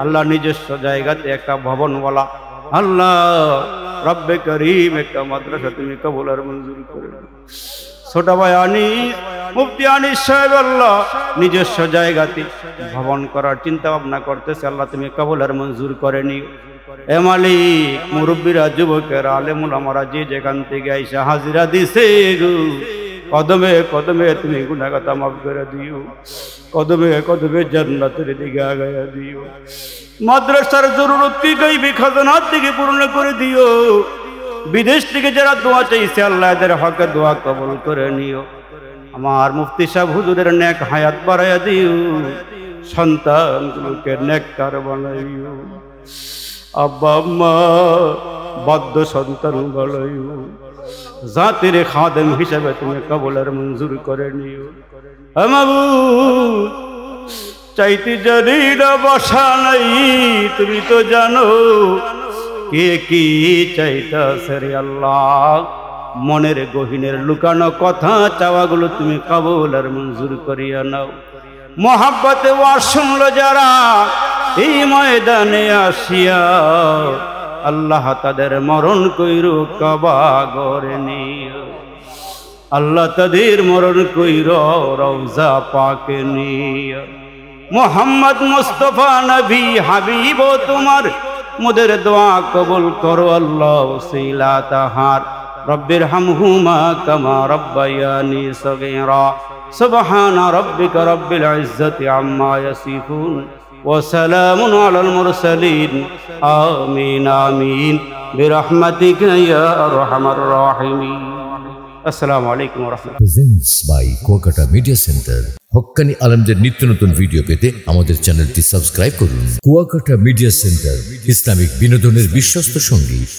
আল্লাহ। নিজস্ব জায়গাতে একটা ভবনওয়ালা আল্লাহ রব্বে করিম একটা মাদ্রাসা তুমি কবুল আর মঞ্জুর করে নাও। ছোট ভাই আনিস, মুফতি আনিস সাহেব আল্লাহ নিজস্ব জায়গাতে ভবন করার চিন্তা ভাবনা করতেছে, আল্লাহ তুমি কবুল আর মঞ্জুর করে নিও। এ মালিক, মুরব্বীরা, যুবকেরা, আলেমুল আমারা যে যেখান থেকে আইসা হাজিরা দিছে গো, কদমে কদমে তুমি গুনাহ কথা মাফ করে দিও, কদমে কদমে জান্নাতের দিকে আগায়া দিও। মাদ্রাসার জরুরত কি গাইবি খাজানার দিকে পূর্ণ করে দিও। বিদেশ থেকে যারা দোয়া চাইছে আল্লাহ এদের হকে দোয়া কবুল করে নিও। আমার মুফতি সাহেব হুজুরের নেক হায়াত বাড়াইয়া দিও, সন্তানগুলোকে নেককার বানাইও। আব্বা আম্মা বাধ্য সন্তান বানাইও, জাতির খাদেম হিসেবে তুমি কবুল আর মঞ্জুর করে নিও। মাবুদ, চাইতে জানি না বসা নাই, তুমি তো জানো কে কি চাইতাছে রে আল্লাহ। মনের গহীনের লুকানো কথা চাওয়াগুলো তুমি কবুল আর মঞ্জুর করিয়া নাও। মোহাব্বতে ওয়াজ শুনলো যারা এই ময়দানে আসিয়া, আল্লাহ তাদের মরণ কইরো কাবা ঘরে নিয়া, আল্লাহ তাদের মরণ কইরো রওজা পাকে নিয়া। মোহাম্মদ মুস্তাফা নবী হাবিব তোমার মোদের দোয়া কবুল করো আল্লাহ, ওসিলা তাহার রব্বির হামহুমা কামা রব্বায়ানি সগীরা। সুবহানা রাব্বিকা রব্বিল ইজ্জাতি আম্মা ইয়াসিফুন ওয়া সালামুন আলাল মুরসালিন। আমিন আমিন বিরহমাতিকা ইয়া আরহামার রাহিমিন। আসসালামু আলাইকুম ওয়া রাহমাতুল্লাহ। Presents by Kuakata media centre. হক্কানি আলেমদের নিত্য নতুন ভিডিও পেতে আমাদের চ্যানেলটি সাবস্ক্রাইব করুন। কুয়াকাটা মিডিয়া সেন্টার, ইসলামিক বিনোদনের বিশ্বস্ত সঙ্গী।